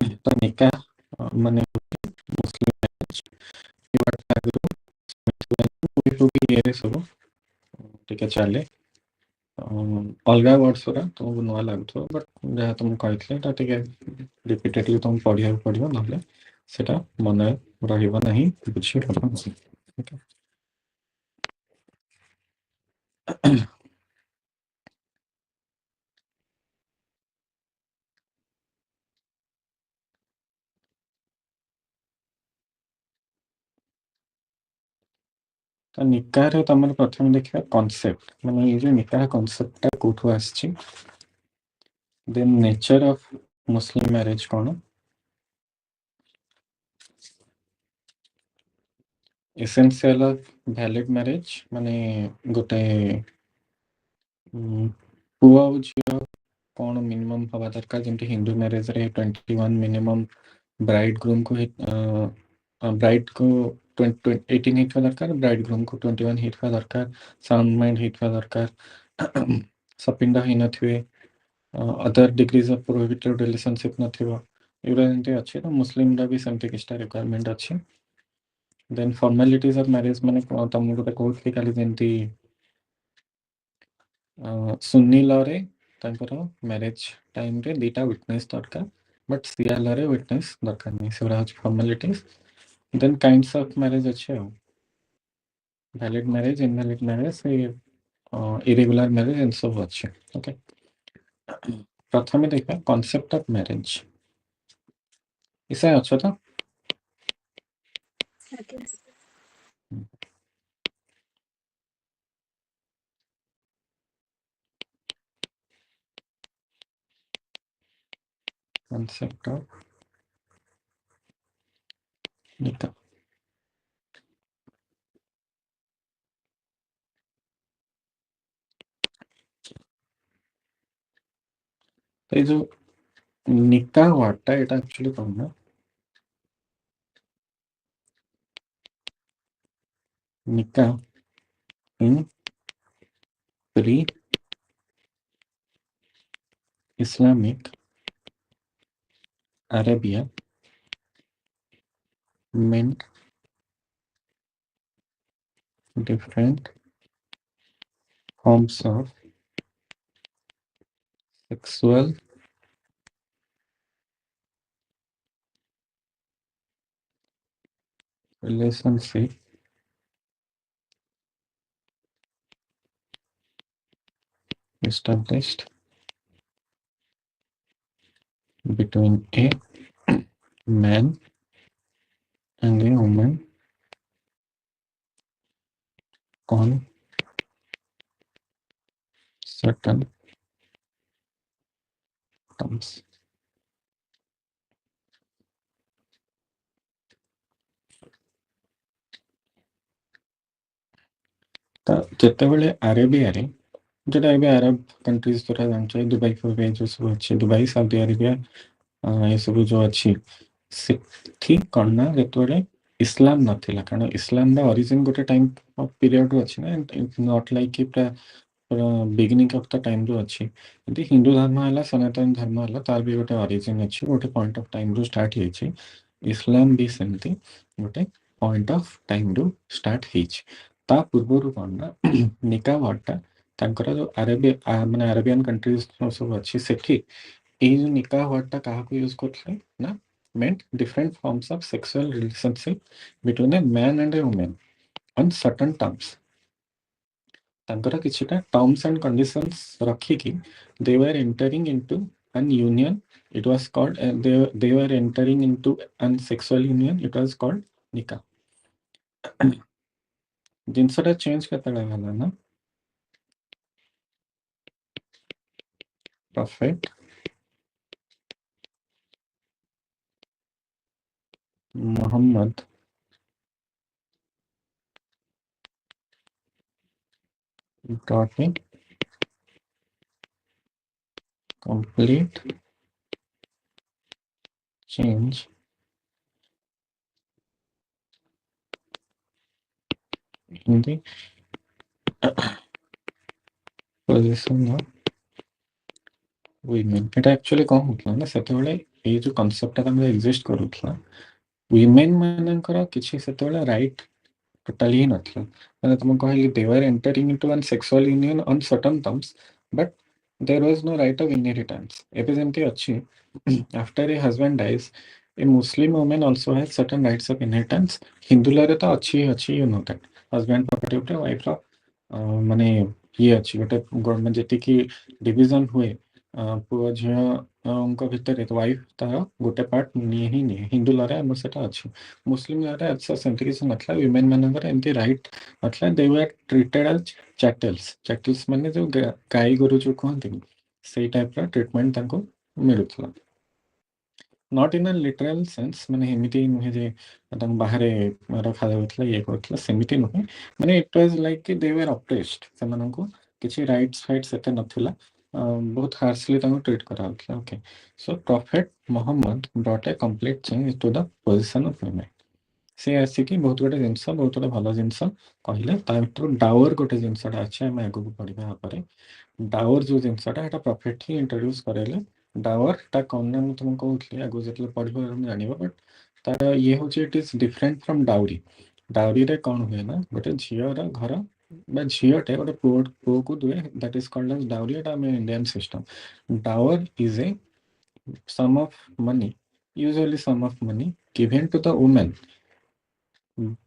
तो निकाह माने मुस्लिम मैरिज ये सब टिके चले अलग वर्ड्स गुरा तुमको नुआ लगुव बट जहाँ तुम कही रिपीटेडली तुम पढ़ा पड़ो ना सेटा मन रहा बुझी तो निकाह रे तुम प्रथम देखा कॉन्सेप्ट माने ये जो निकाह कॉन्सेप्ट कौटू आसी then nature of Muslim marriage कौन एसेंशियल ऑफ वैलिड मैरिज माने गोटे पुआ झील कौन मिनिमम हवा दरकार जमी हिंदू मैरिज रे 21 मिनिमम ब्राइड ग्रूम को ब्राइड को 18 हिटवा दरकार ब्राइड ग्रूम को 21 हिटवा दरकार साउंड माइंड हिटवा दरकार सपिंडा ही नथिवे other degrees of prohibited relationship नथिवो एगुरा जंती अछि तो मुस्लिम रा भी सेमती किछटा रिक्वायरमेंट अछि देन फॉर्मेलिटीज ऑफ मैरिज माने तुम गोटे कहउथि खाली जंती सुन्नी लॉ रे तांकर मैरिज टाइम रे दीटा विटनेस दरकार बट सिया लॉ रे विटनेस दरकार नहीं सेगुरा अछि formalities then kinds of marriage अच्छे valid marriage invalid marriage irregular marriage इन सब अच्छे ओके प्रथम देखा कॉन्सेप्ट ऑफ मैरिज इसे अच्छा था कॉन्सेप्ट ऑफ निकाह तो ये जो निकाह वर्डटा এটা एक्चुअली कौन ना निकाह इन pre Islamic Arabia meant different forms of sexual relationship established between a man and a woman on certain terms. तो जितेबाला अरेबिया रे जोटा ए अरब कंट्रीज द्वारा जानते दुबई फुबई जो सब अच्छे दुबई साउदी अरेबिया ये सब जो अच्छी ठीक करना जितेबाला इस्लाम नथिला कारण इस्लाम रा ओरिजिन गोटे टाइम पीरियड अच्छी ना नॉट लाइक कि बिगिनिंग ऑफ द टाइम रो अच्छी यदि हिंदू धर्म है सनातन धर्म है तार भी गोटे ओरिजिन अच्छी गोटे पॉइंट ऑफ टाइम रो स्टार्ट होइछि इस्लाम भी सेमती गोटे पॉइंट ऑफ टाइम रो स्टार्ट होइछि ता पूर्व कौन ना निकाह वर्डटा तांकर जो अरेबिया माने अरेबियन कंट्रीज सब अच्छी सेठी ए जो निकाह वर्डटा काहा को यूज करथले ना meant different forms of sexual relationship between a man and a woman on certain terms तांकर किछिटा टर्म्स एंड कंडीशंस रखी कि they were entering into an union it was called they were entering into an sexual union it was called nikah जिनसटा change केतला गला ना prophet Muhammad brought a complete change in the position of women এটা actually कौन होता ना सेते बेले ଏଇ ଯୋଉ କନସେପ୍ଟଟା ତାଙ୍କର ଏକ୍ଜିଷ୍ଟ କରୁଥିଲା, ୱିମେନ୍ ମାନଙ୍କର କିଛି ସେତେବେଳେ ରାଇଟ୍ ଟୋଟାଲି ହିଁ ନଥିଲା। ମାନେ ତମକୁ କହିଲି they were entering into one sexual union on certain terms, but there was no right of inheritance. ଏବେ ଯେମିତି ଅଛି after a husband dies, a Muslim woman also has certain rights of inheritance. Hindu ଲରେ ତ ଅଛି ଅଛି, you know that husband property ଉପରେ ୱାଇଫର ମାନେ ଇଏ ଅଛି ଗୋଟେ ଯେତିକି ଡିଭିଜନ ହୁଏ ପୁଅ ଝିଅଙ୍କ ଭିତରେ, ୱାଇଫ ତାର ଗୋଟେ ପାର୍ଟ ନିଏ ହିଁ ନିଏ। ହିନ୍ଦୁ ଲରେ ଆମର ସେଟା ଅଛି। ମୁସଲିମ ଲରେ ସେମିତି କିଛି ନଥିଲା। ୱିମେନ୍ ମାନଙ୍କର ଏମିତି ରାଇଟ୍ ନଥିଲା। ଦେ ୱର ଟ୍ରିଟେଡ୍ ଆଜ୍ ଚାଟେଲ୍ସ। ଚାଟେଲ୍ସ ମାନେ ଯୋଉ ଗାଈ ଗୋରୁ ଯୋଉ କୁହନ୍ତିନି, ସେଇ ଟାଇପର ଟ୍ରିଟମେଣ୍ଟ ତାଙ୍କୁ ମିଳୁଥିଲା। ନଟ୍ ଇନ୍ ଅ ଲିଟରାଲ ସେନ୍ସ, ମାନେ ଏମିତି ନୁହେଁ ଯେ ତାଙ୍କୁ ବାହାରେ ରଖାଯାଉଥିଲା ଇଏ କରୁଥିଲା, ସେମିତି ନୁହେଁ। ମାନେ ଇଟ୍ ୱାଜ୍ ଲାଇକ୍ କି ଦେ ୱର ଅପ୍ରେସ୍ଡ। ସେମାନଙ୍କୁ କିଛି ରାଇଟ୍ସ ଫାଇଟ୍ସ ଏତେ ନଥିଲା, ବହୁତ ହାର୍ସଲି ତାଙ୍କୁ ଟ୍ରିଟ୍ କରାଯାଉଥିଲା। Okay, so prophet Muhammad brought a complete change to the position of women. ସେ ଆସିକି ବହୁତ ଗୋଟେ ଜିନିଷ, ବହୁତ ଗୋଟେ ଭଲ ଜିନିଷ କହିଲେ। ତା ଭିତରୁ ଡାୱର ଗୋଟେ ଜିନିଷଟା ଅଛି, ଆମେ ଆଗକୁ ପଢିବା ପରେ। ଡାୱର ଯୋଉ ଜିନିଷଟା, ଏଟା ପ୍ରଫେଟ୍ ହିଁ ଇଣ୍ଟ୍ରୋଡ୍ୟୁସ କରେଇଲେ। ଡାୱରଟା କଣ ନା, ମୁଁ ତୁମକୁ କହୁଥିଲି ଆଗକୁ ଯେତେବେଳେ ପଢିବ ଜାଣିବ, ବଟ୍ ତାର ଇଏ ହଉଛି it is different from dowry. ଡାଉରିରେ କଣ ହୁଏ ନା, ଗୋଟେ ଝିଅର ଘର ବା ଝିଅଟେ ଗୋଟେ ପୁଅକୁ ଦିଏ, that is called as dowry. ଏଟା ଆମେ Indian system. Dower is a sum of money, usually sum of money given to the woman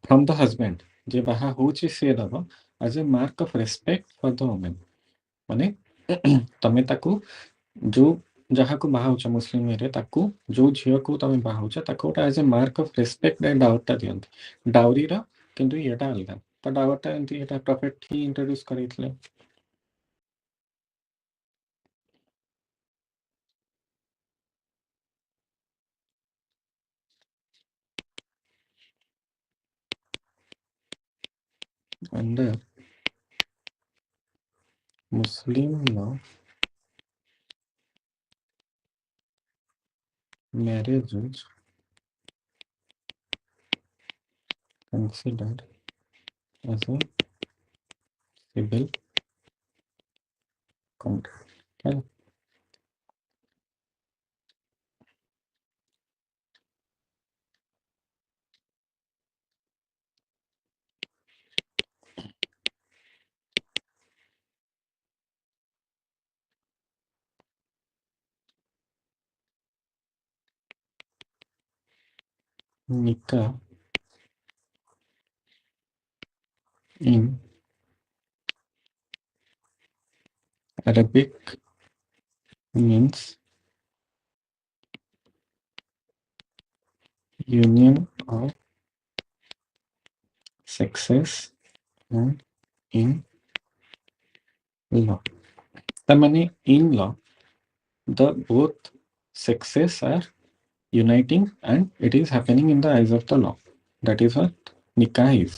from the husband, ଯେ ବାହା ହଉଛି ସିଏ ଦବ, as a mark of respect for the woman। ମାନେ ତମେ ତାକୁ ଯୋଉ ଯାହାକୁ ବାହା ହଉଛ ମୁସଲିମ ଇଏରେ, ତାକୁ ଯୋଉ ଝିଅକୁ ତମେ ବାହା ହଉଛ ତାକୁ ଗୋଟେ ଆଜ ଏ ମାର୍କ ଅଫ ରେସ୍ପେକ୍ଟ ଡାଉରଟା ଦିଅନ୍ତି। ଡାଉରିର କିନ୍ତୁ ଇଏଟା ଅଲଗା। ତ ଡାଉରଟା ଏମିତି ଏଟା ପ୍ରଫେଟ୍ ହିଁ ଇଣ୍ଟ୍ରୋଡ୍ୟୁସ କରିଥିଲେ। Under Muslim law, marriage is considered as a civil contract। ହେଲା? Nikah in Arabic means union of sexes and in law। ତା ମାନେ in law the both sexes are uniting and it is happening in the eyes of the law। That is what nikah is।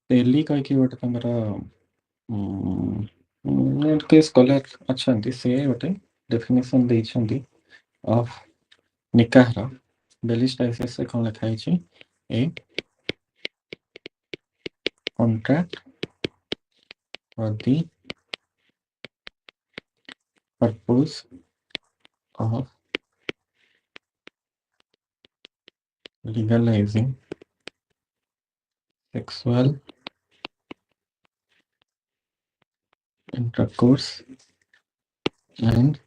ତେଲି କହିକି ଗୋଟେ ତାଙ୍କର କିଏ scholar ଅଛନ୍ତି, ସେ ଗୋଟେ definition ଦେଇଛନ୍ତି ଅଫ ନିକାହର। ବେଲିସ୍ ଡାଇସେସରେ କ'ଣ ଲେଖା ହେଇଛି? ଏ contract for the purpose of legalizing sexual intercourse and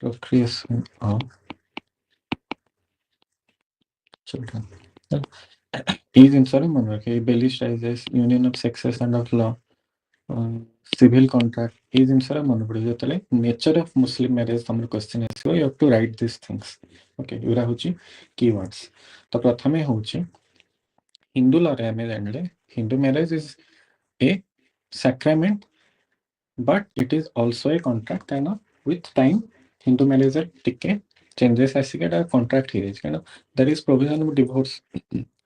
procreation of children। ଏଇ ଜିନିଷରେ ମନେ ରଖେ, Baillie's digest, union of sexes and of law, civil contract, ଏଇ ଜିନିଷରେ ମନେ ପଡ଼ିବ। ଯେତେବେଳେ ନେଚର ଅଫ ମୁସଲିମ ମ୍ୟାରେଜ ତମର କ୍ୱେଶ୍ଚିନ୍ ଆସିବ, you have to write this things. Okay, ଏଗୁଡ଼ା ହେଉଛି କିୱାର୍ଡସ୍। ତ ପ୍ରଥମେ ହେଉଛି ହିନ୍ଦୁ ଲରେ ଆମେ ଜାଣିଲେ Hindu marriage is A sacrament but it is also a contract। କାରଣ with time ହିନ୍ଦୁ ମ୍ୟାରେଜରେ ଟିକେ ଚେଞ୍ଜେସ୍ ଆସିକି ଏଟା କଣ୍ଟ୍ରାକ୍ଟ ହେଇଯାଇଛି, କାରଣ there is provision of divorce।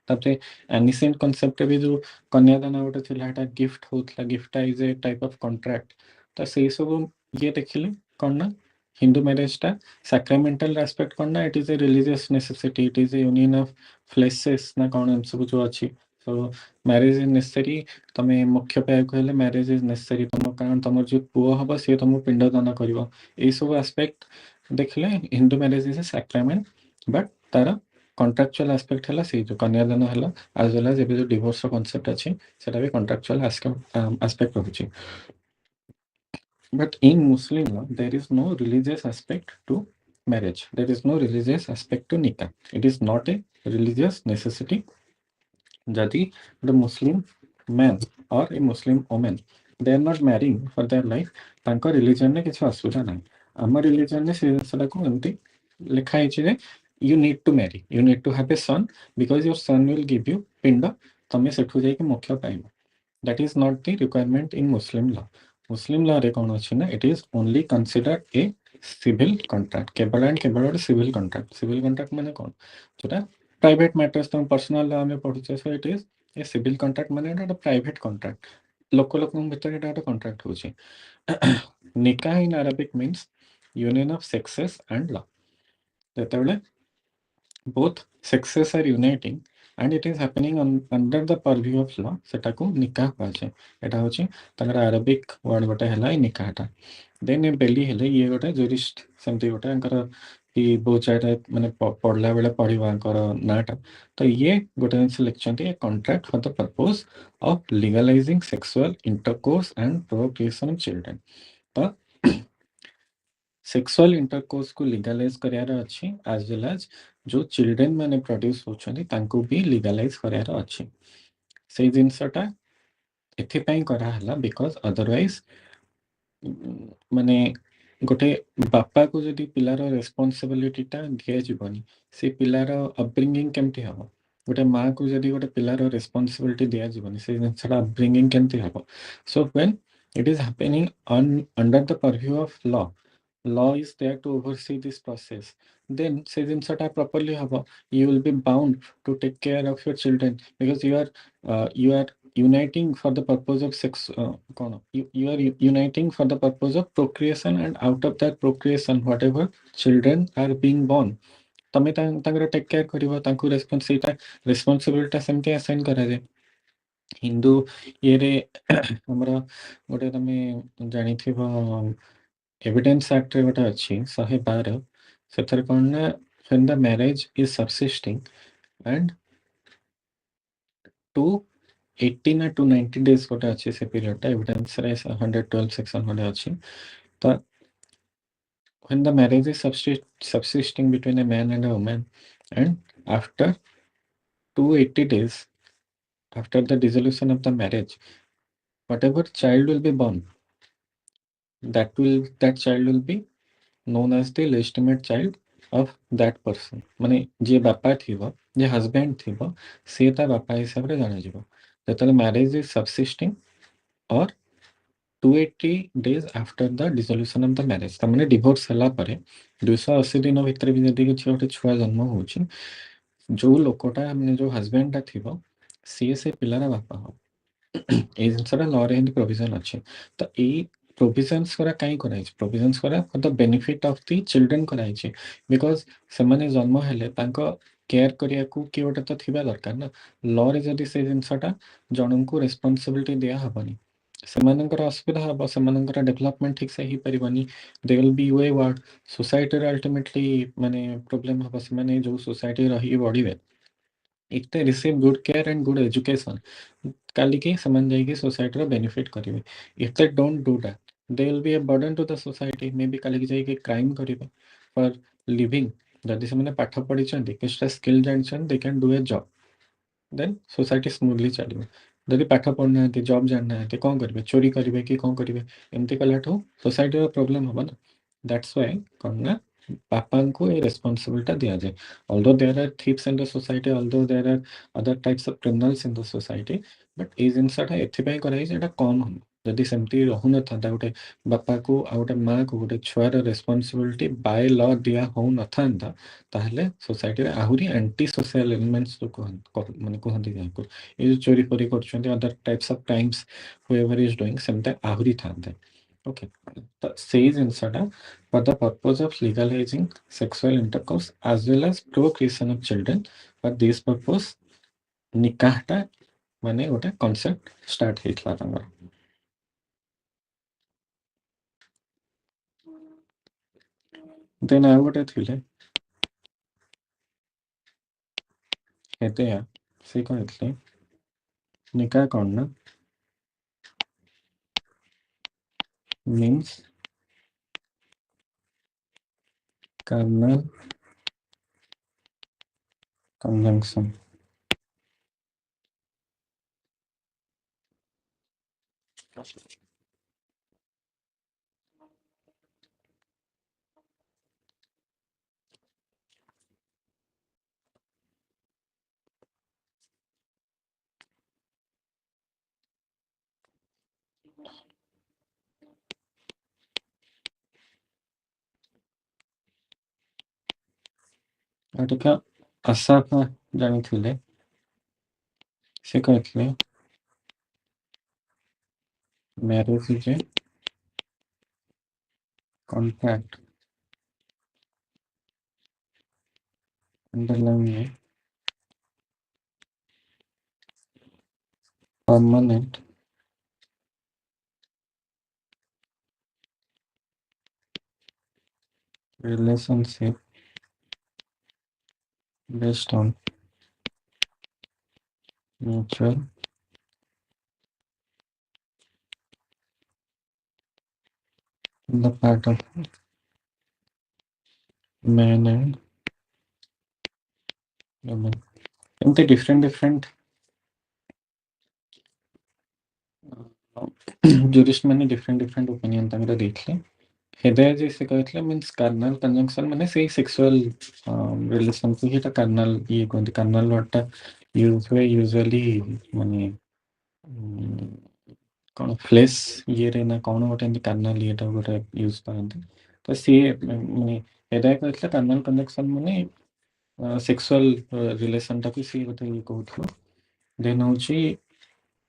ତାପରେ ancient concept ବି ଯୋଉ କନ୍ୟାଦାନ ଗୋଟେ ଥିଲା, ଏଟା ଗିଫ୍ଟ ହଉଥିଲା, gift is a type of contract. ତ ସେଇ ସବୁ ये देखिले कौन ना हिंदू मैरिज टा सैक्रामेंटल एस्पेक्ट कौन ना it is a religious necessity it is a union of fleshes ना कौन एम सब जो अच्छी सो मैरिज इज नेसेसरी तमे मुख्य पाए कहले मैरिज इज नेसेसरी तुम कारण तुम जो पुओ हबो से तुम पिंडदान करिवो ए सब एस्पेक्ट देखले Hindu marriage is a sacrament but तार कॉन्ट्रैक्चुअल एस्पेक्ट है से जो कन्यादान है एज वेल एज एबे जो डिवोर्स कांसेप्ट अछि सेटा भी कॉन्ट्रैक्चुअल एस्पेक्ट रहउछि but in Muslim law there is no religious aspect to marriage there is no religious aspect to nikah it is not a religious necessity jadi the Muslim man or a Muslim woman they are not marrying for their life ତାଙ୍କ ରିଲିଜନରେ କିଛି ଅସୁବିଧା ନାହିଁ ଆମ ରିଲିଜନରେ ସେ ଜିନିଷଟାକୁ ଏମିତି ଲେଖା ହେଇଛି ଯେ you need to marry you need to have a son because your son will give you ପିଣ୍ଡ ତମେ ସେଠୁ ଯାଇକି ମୋକ୍ଷ ପାଇବ that is not the requirement in Muslim law Muslim law ରେ କ'ଣ ଅଛି ନା it is only considered a civil contract କେବଳ and କେବଳ ଗୋଟେ civil contract ମାନେ କ'ଣ ଯୋଉଟା private matters ତମ personal law ଆମେ ପଢୁଛେ so it is a civil contract ମାନେ ଏଟା ଗୋଟେ private contract ଲୋକଙ୍କ ଭିତରେ ଏଟା ଗୋଟେ contract ହଉଛି nikah in Arabic means union of sexes and law ଯେତେବେଳେ both sexes are uniting and it is happening under the purview of law ସେଟାକୁ ନିକାହ କୁହାଯାଏ ଏଟା ହଉଛି ତାଙ୍କର ଆରବିକ ୱାର୍ଡ ଗୋଟେ ହେଲା ଏ ନିକାହଟା ଦେନ୍ ଏ ବେଲି ହେଲେ ଇଏ ଗୋଟେ ଜୁରିଷ୍ଟ ସେମିତି ଗୋଟେ ତାଙ୍କର କି ବହୁତ ଜାଗାରେ ମାନେ ପଢିଲା ବେଳେ ପଢିବ ତାଙ୍କର ନାଁଟା ତ ଇଏ ଗୋଟେ ଜିନିଷ ଲେଖିଛନ୍ତି a contract for the purpose of legalising sexual intercourse and procreation of children ତ ସେକ୍ସୁଆଲ ଇଣ୍ଟରକୋର୍ସକୁ ଲିଗାଲାଇଜ କରିବାର ଅଛି ଆଜ ୱେଲ୍ ଆଜ जो चिल्ड्रेन मैंने प्रोड्यूस होचंदी तांको भी लीगलाइज करार अछि से जिनसटा एथिपाई करा हला बिकॉज अदरवाइज माने गोटे बापा को जदि पिलार रेस्पॉन्सिबिलिटी टा दिया जीवनी से पिलार अपब्रिंगिंग केमती हबो गोटे माँ को जदि गोटे पिलार रेस्पॉन्सिबिलिटी दिया जीवनी से जिनसटा अपब्रिंगिंग केमती हबो so when it is happening under the purview of law is there to oversee this process then say जिनसटा properly habo you will be bound to take care of your children because you are uniting for the purpose of sex you are uniting for the purpose of procreation and out of that procreation whatever children are being born तमे तांकर take care करिवो तांको responsibility सेमती assign करा जाय हिंदू ये रे हमरा गोटे तमे जानिथिबो एविडेंस एक्ट रे गोटे अच्छी 112 ସେଥିରେ କ'ଣ ନା when the marriage is subsisting and 280 ନା 290 days ଗୋଟେ ଅଛି ସେ ପିରିୟଡଟା ଏଭିଡେନ୍ସ ରେ 112 ସେକ୍ସନ ଗୋଟେ ଅଛି ତ when the marriage is subsisting between a man and a woman and after 280 days after the dissolution of the marriage whatever child will be born that child will be known as the legitimate child of that person माने जे बापा थिबो जे husband थिबो से ता बापा हिसाब रे जाना जिवो जेतले मैरिज इज सबसिस्टिंग और 280 days after the dissolution of the marriage त माने डिवोर्स हला परे 280 दिन भितर भी जदी किछ गोटे छुआ जन्म होउची जो लोकटा माने जो हस्बैंड ता थिबो से पिलारा बापा हो এই ଜିନିଷଟା ଲରେ ଏମିତି ପ୍ରୋଭିଜନ ଅଛି ତ ଏଇ ପ୍ରୋଭିଜନ୍ସ କରା କାହିଁ କରାଯାଇଛି ପ୍ରୋଭିଜନ୍ସ କରା ଫର ଦ ବେନିଫିଟ ଅଫ ଦି ଚିଲଡ୍ରେନ୍ କରାଯାଇଛି ବିକଜ ସେମାନେ ଜନ୍ମ ହେଲେ ତାଙ୍କ କେୟାର କରିବାକୁ କିଏ ଗୋଟେ ତ ଥିବା ଦରକାର ନା ଲରେ ଯଦି ସେ ଜିନିଷଟା ଜଣଙ୍କୁ ରେସ୍ପନ୍ସିବିଲିଟି ଦିଆ ହବନି ସେମାନଙ୍କର ଅସୁବିଧା ହବ ସେମାନଙ୍କର ଡେଭଲପମେଣ୍ଟ ଠିକ ସେ ହେଇପାରିବନି they will be wayward ସୋସାଇଟିରେ ଅଲ୍ଟିମେଟଲି ମାନେ ପ୍ରୋବ୍ଲେମ ହବ ସେମାନେ ଯୋଉ ସୋସାଇଟି ରହିକି ବଢିବେ if they receive good care and good education कालिकी समान जाएगी सोसाइटी रो बेनिफिट करिवे if they don't do that they will be a burden to the society may be कालिकी जाएगी क्राइम करिवे फॉर लिविंग जदि से माने पाठ पढी छथि किछटा स्किल जानछन they can do a job then society smoothly चलिबो जदि पाठ पढना है जॉब जानना है कोन करिवे चोरी करिवे कि कोन करिवे एमती कलाठो सोसाइटी रो प्रॉब्लम हबो ना दैट्स व्हाई कोन पापांको ए रेस्पॉन्सिबिलिटी दिया जाए although there are thieves in the society although there are other types of criminals in the society but ଏଇ ଜିନିଷଟା ଏଥିପାଇଁ କରାଯାଇଛି ଏଟା କମ୍ ହବ ଯଦି ସେମିତି ରହୁନଥାନ୍ତା ଗୋଟେ ବାପାକୁ ଆଉ ଗୋଟେ ମାଆକୁ ଗୋଟେ ଛୁଆର ରେସ୍ପନ୍ସିବିଲିଟି ବାଇ ଲ ଦିଆ ହଉନଥାନ୍ତା ତାହେଲେ ସୋସାଇଟିରେ ଆହୁରି ଆଣ୍ଟି ସୋସିଆଲ ଏଲିମେଣ୍ଟସ ଯୋଉ ମାନେ କୁହନ୍ତି ଯାହାକୁ ଏଇ ଯୋଉ ଚୋରି ଫୋରି କରୁଛନ୍ତି other types of crimes whoever is doing ସେମିତି ଆହୁରି ଥାନ୍ତେ Okay. Says inside, for the purpose of legalizing sexual intercourse as well as procreation of children, for this purpose, nikahta ମାନେ ଗୋଟେ କନସେପ୍ଟ ଷ୍ଟାର୍ଟ ହେଇଥିଲା ତାଙ୍କର। ଦେନ୍ ଆଉ ଗୋଟେ ଥିଲେ ହେଦେୟା, ସେ କହିଥିଲେ ନିକାହ କ'ଣ ନା means carnal conjunction. ଆଉ ଟିକେ ଆସାଫା ଜାଣିଥିଲେ, ସେ କହିଥିଲେ marriage is A contract underlying a permanent relationship based on mutual on the part of man and woman. ଏମିତି ଡିଫରେଣ୍ଟ ଜୁରିଷ୍ଟ ମାନେ ଡିଫରେଣ୍ଟ ଓପିନିଅନ ତାଙ୍କର ଦେଇଥିଲେ। ହେଦୟା ଯେ ସେ କହିଥିଲେ ମିନ୍ସ କାର୍ନାଲ କଞ୍ଜଙ୍କସନ ମାନେ ସେଇ ସେକ୍ସୁଆଲ ରିଲେସନକୁ ହିଁ ଏଟା କାର୍ନାଲ ଇଏ କୁହନ୍ତି। କାର୍ନାଲ ୱାର୍ଡଟା ୟୁଜ ହୁଏ ୟୁଜୁଆଲି ମାନେ କ'ଣ ଫ୍ଲେଶ ଇଏରେ ନା କ'ଣ ଗୋଟେ ଏମିତି କାର୍ନାଲ ଇଏଟା ଗୋଟେ ୟୁଜ କରନ୍ତି। ତ ସିଏ ମାନେ ହେଦୟା କହିଥିଲେ କାର୍ନାଲ କଞ୍ଜଙ୍କସନ ମାନେ ସେକ୍ସୁଆଲ ରିଲେସନଟାକୁ ସିଏ ଗୋଟେ ଇଏ କହୁଥିଲେ। ଦେନ୍ ହେଉଛି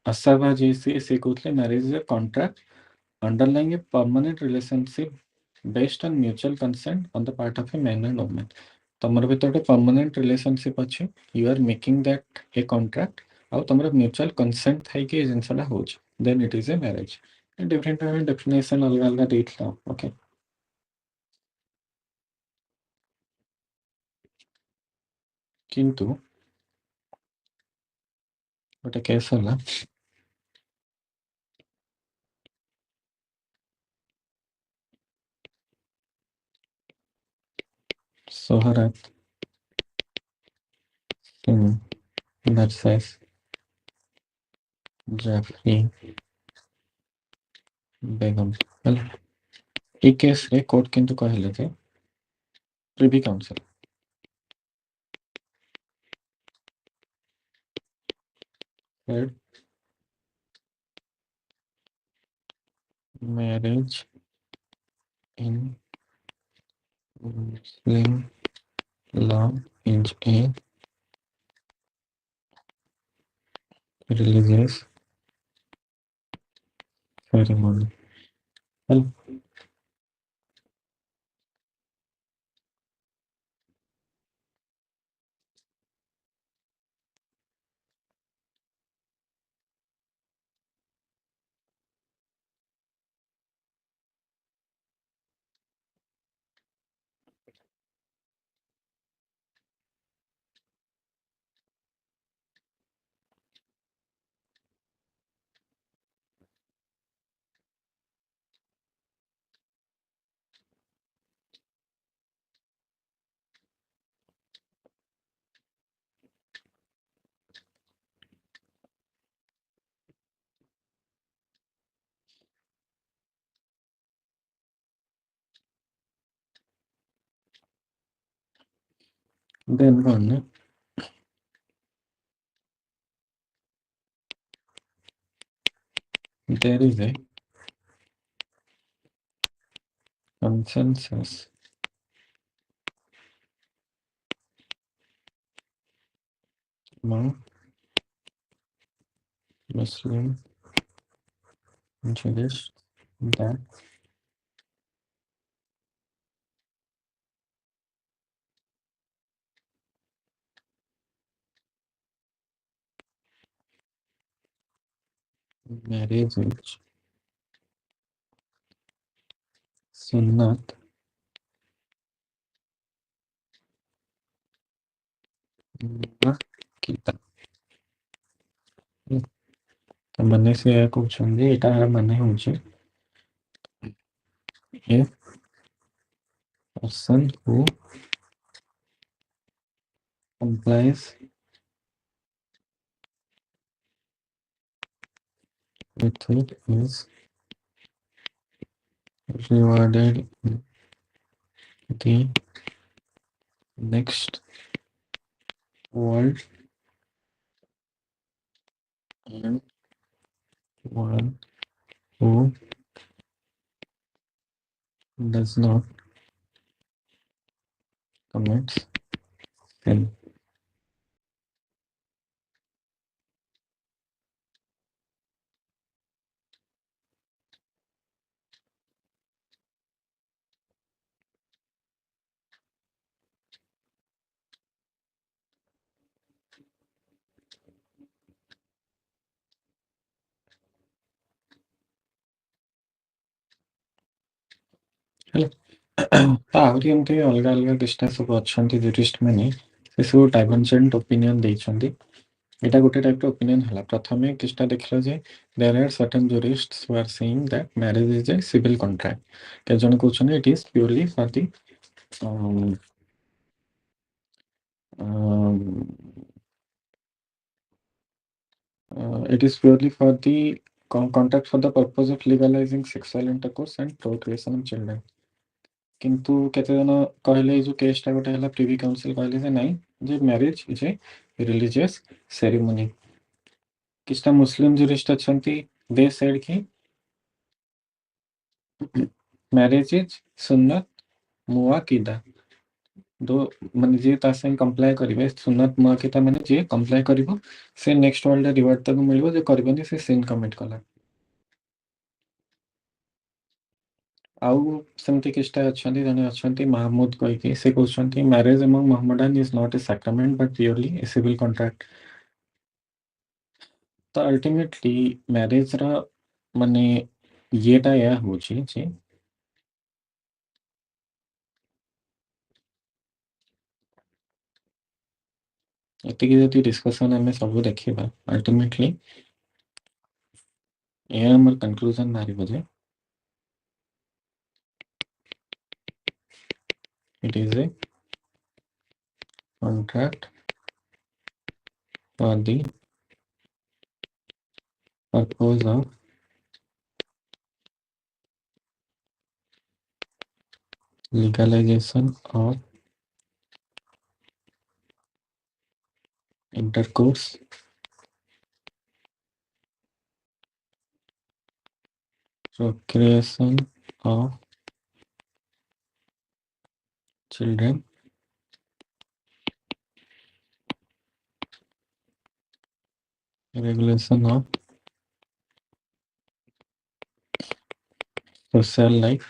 ଆସାଭା ଯେ ସେ କହୁଥିଲେ marriage is A contract underlying a permanent relationship based on mutual consent on the part of a man and woman. ତମର ଭିତରେ ଗୋଟେ ପରମାନେଣ୍ଟ ରିଲେସନସିପ ଅଛି, you are making that a contract, ଆଉ ତମର ମ୍ୟୁଚୁଆଲ କନସେଣ୍ଟ ଥାଇକି ଏ ଜିନିଷଟା ହେଉଛି, then it is a marriage. Different definition ଅଲଗା ଅଲଗା ଦେଇଥିଲା। ଓକେ, କିନ୍ତୁ ଗୋଟେ କେସ୍ ହେଲା सोहरात सिंह वर्सेस जेफरी बेगम ହେଲା। এই କେସ୍ରେ କୋର୍ଟ କିନ୍ତୁ କହିଲେ ଯେ Privy Council said marriage in Muslim law is a religious ceremony. ହେଲା। ଦେନ୍ କ'ଣ ନା there is a consensus among Muslim jurists that marriage is sunnat kita ମାନେ ସେ କହୁଛନ୍ତି ଏଇଟା ମାନେ ହଉଛି a person who complies with it is rewarded in the next world and one who does not commit sin. ହେଲା ତ ଆହୁରି ଏମିତି ଅଲଗା ଅଲଗା କିଛିଟା ସବୁ ଅଛନ୍ତି ଜୁରିଷ୍ଟ ମାନେ ସେ ସବୁ ଡାଇଭରଜେଣ୍ଟ ଓପିନିଅନ ଦେଇଛନ୍ତି ଏଇଟା ଗୋଟେ ଟାଇପର ଓପିନିଅନ ହେଲା ପ୍ରଥମେ କିଛିଟା ଦେଖିଲ ଯେ there are certain jurists who are saying that marriage is a civil contract କେତେ ଜଣ କହୁଛନ୍ତି it is purely for the um, um, it is purely for the contract for the purpose of legalizing sexual intercourse and procreation of children କିନ୍ତୁ କେତେ ଜଣ କହିଲେ ଏଇ ଯୋଉ କେସଟା ଗୋଟେ ହେଲା ପ୍ରିଭି କାଉନସିଲ କହିଲେ ଯେ ନାଇଁ ଯେ marriage is a religious ceremony କିଛିଟା ମୁସଲିମ ଜୁରିଷ୍ଟ ଅଛନ୍ତି ଦେ ସେଡ୍ କି ମ୍ୟାରେଜ ଇଜ ସୁନ୍ନତ ମୁଆକିଦା ଦୋ ମାନେ ଯିଏ ତା ସାଙ୍ଗେ କମ୍ପ୍ଲାଏ କରିବେ ସୁନ୍ନତ ମୁଆକିଦା ମାନେ ଯିଏ କମ୍ପ୍ଲାଏ କରିବ ସେ ନେକ୍ସଟ ୱାର୍ଲଡରେ ରିୱାର୍ଡ ତାକୁ ମିଳିବ ଯେ କରିବନି ସେ ସିନ୍ କମିଟ କଲା ଆଉ ସେମିତି କିଛିଟା ଅଛନ୍ତି ଜଣେ ଅଛନ୍ତି ମାହମୁଦ କହିକି ସେ କହୁଛନ୍ତି marriage among Mohammedan is not a sacrament but purely a civil contract ତ ଅଲ୍ଟିମେଟଲି ମ୍ୟାରେଜର ମାନେ ଇଏଟା ଏଇଆ ହଉଛି ଯେ ଏତିକି ଯଦି ଡିସ୍କସନ ଆମେ ସବୁ ଦେଖିବା ଅଲ୍ଟିମେଟଲି ଏଇଆ ଆମର କନକ୍ଲୁଜନ ବାହାରିବ ଯେ it is a contract for the purpose of legalization of intercourse procreation of children regulation of social life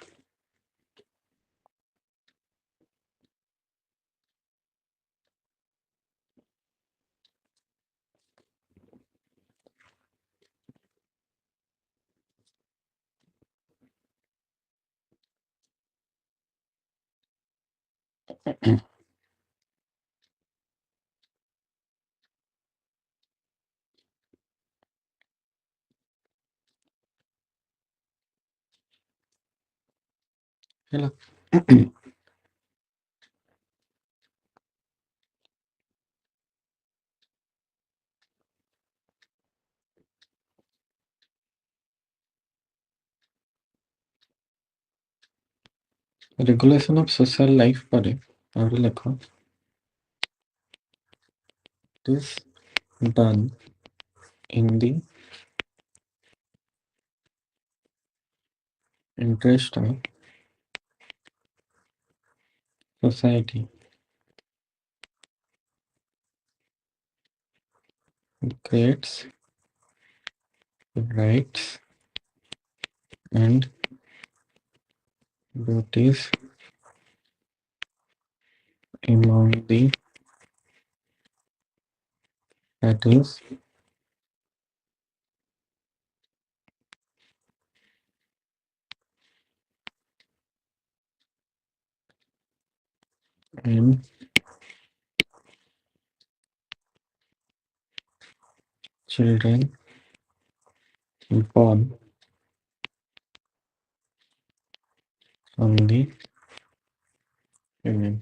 ହେଲା regulation of social life ପରେ ଆହୁରି ଲେଖ it is done in the interest of society it creates rights and duties among the parties and children born from the union.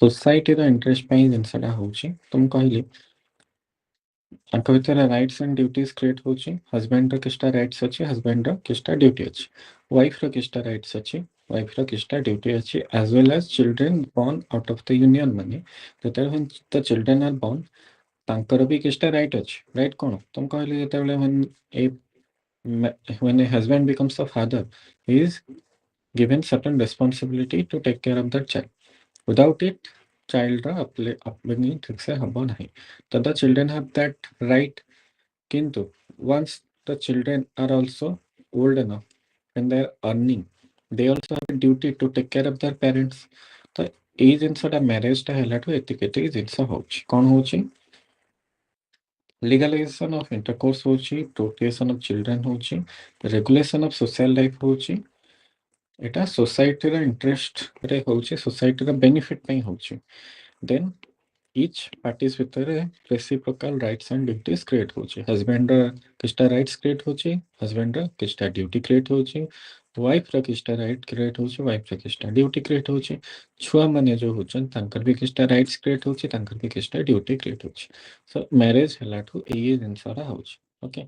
Societyର interest ପାଇଁ ଜିନିଷଟା ହଉଛି ତ ମୁଁ କହିଲି ତାଙ୍କ ଭିତରେ ରାଇଟ୍ସ ଆଣ୍ଡ ଡ୍ୟୁଟିଜ କ୍ରିଏଟ୍ ହଉଛି ହଜବେଣ୍ଡର କିଛିଟା ରାଇଟ୍ସ ଅଛି ହଜବେଣ୍ଡର କିଛିଟା ଡ୍ୟୁଟି ଅଛି ୱାଇଫର କିଛିଟା ରାଇଟ୍ସ ଅଛି ୱାଇଫର କିଛିଟା ଡ୍ୟୁଟି ଅଛି as well as children born out of the union ମାନେ ଯେତେବେଳେ ଦ ଚିଲଡ୍ରେନ୍ ଆର୍ ବର୍ନ ତାଙ୍କର ବି କିଛିଟା ରାଇଟ୍ ଅଛି ରାଇଟ୍ କ'ଣ ତ ମୁଁ କହିଲି ଯେତେବେଳେ when a husband becomes a father he is given certain responsibility to take care of that child. Without it, child upbringing ठीक से हब नहीं. So the children have that right. Kintu once the children are also old enough when they are earning, they also have a duty to take care of their parents. ତ ଏଇ ଜିନିଷଟା ମ୍ୟାରେଜଟା ହେଲାଠୁ ଏତିକି ଏତିକି ଜିନିଷ ହଉଛି କ'ଣ ହଉଛି ଲିଗାଲାଇଜେସନ ଅଫ୍ ଇଣ୍ଟରକୋର୍ସ ହଉଛି ପ୍ରୋକ୍ରିଏସନ ଅଫ୍ ଚିଲଡ୍ରେନ୍ ହଉଛି ରେଗୁଲେସନ ଅଫ୍ ସୋସିଆଲ ଲାଇଫ୍ ହଉଛି এটা সোসাইটিର ଇଣ୍ଟରେଷ୍ଟରେ ହଉଛି ସୋସାଇଟିର ବେନିଫିଟ୍ ପାଇଁ ହଉଛି ଦେନ୍ ଇଚ୍ ପାର୍ଟିସ୍ ଭିତରେ ରେସିପ୍ରୋକାଲ ରାଇଟ୍ସ ଆଣ୍ଡ ଡ୍ୟୁଟିଜ କ୍ରିଏଟ୍ ହଉଛି ହଜବେଣ୍ଡର କିଛିଟା ରାଇଟ୍ସ କ୍ରିଏଟ୍ ହଉଛି ହଜବେଣ୍ଡର କିଛିଟା ଡ୍ୟୁଟି କ୍ରିଏଟ୍ ହଉଛି ୱାଇଫର କିଛିଟା ରାଇଟ୍ କ୍ରିଏଟ୍ ହଉଛି ୱାଇଫର କିଛିଟା ଡ୍ୟୁଟି କ୍ରିଏଟ୍ ହଉଛି ଛୁଆମାନେ ଯେଉଁ ହଉଛନ୍ତି ତାଙ୍କର ବି କିଛିଟା ରାଇଟ୍ସ କ୍ରିଏଟ୍ ହଉଛି ତାଙ୍କର ବି କିଛିଟା ଡ୍ୟୁଟି କ୍ରିଏଟ୍ ହଉଛି ସୋ ମ୍ୟାରେଜ ହେଲାଠୁ ଏଇ ଜିନିଷଟା ହଉଛି ଓକେ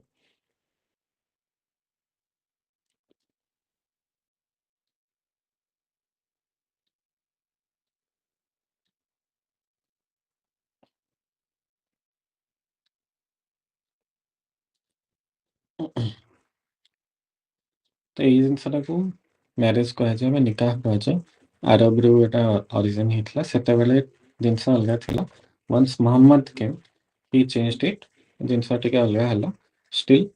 ତ ଏଇ ଜିନିଷଟାକୁ ମ୍ୟାରେଜ କୁହାଯାଏ ବା ନିକାହ କୁହାଯାଏ ଆରବରୁ ଏଟା ଅରିଜିନ୍ ହେଇଥିଲା ସେତେବେଳେ ଜିନିଷ ଅଲଗା ଥିଲା ୱାନ୍ସ ମହମ୍ମଦ କେମ୍ ହି ଚେଞ୍ଜଡ ଇଟ୍ ଜିନିଷ ଟିକେ ଅଲଗା ହେଲା ଷ୍ଟିଲ୍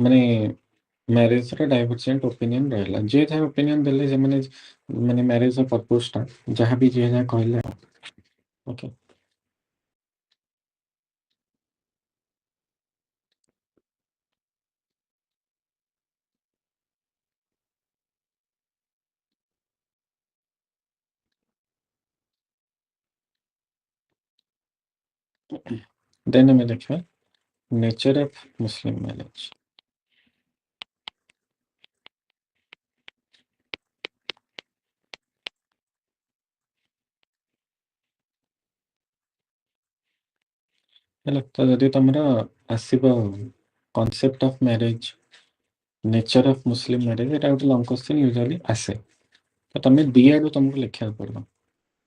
ମାନେ ମ୍ୟାରେଜର ଡାଇଭରଜେଣ୍ଟ ଓପିନିଅନ ରହିଲା ଯିଏ ଯାହା ଓପିନିଅନ ଦେଲେ ସେମାନେ ମାନେ ମ୍ୟାରେଜର ପର୍ପୋଜଟା ଯାହା ବି ଯିଏ ଯାହା କହିଲେ ଓକେ ଦେନ୍ ଆମେ ଦେଖିବା ନେଚର ଅଫ ମୁସଲିମ ମ୍ୟାରେଜ ହେଲା ତ ଯଦି ତମର ଆସିବ concept of marriage nature of Muslim marriage ଏଟା ଗୋଟେ ଲଙ୍ଗ କ୍ୱେଶ୍ଚନ ୟୁଜୁଆଲି ଆସେ ତ ତମେ ଦି ଆଡୁ ତମକୁ ଲେଖିବାକୁ ପଡିବ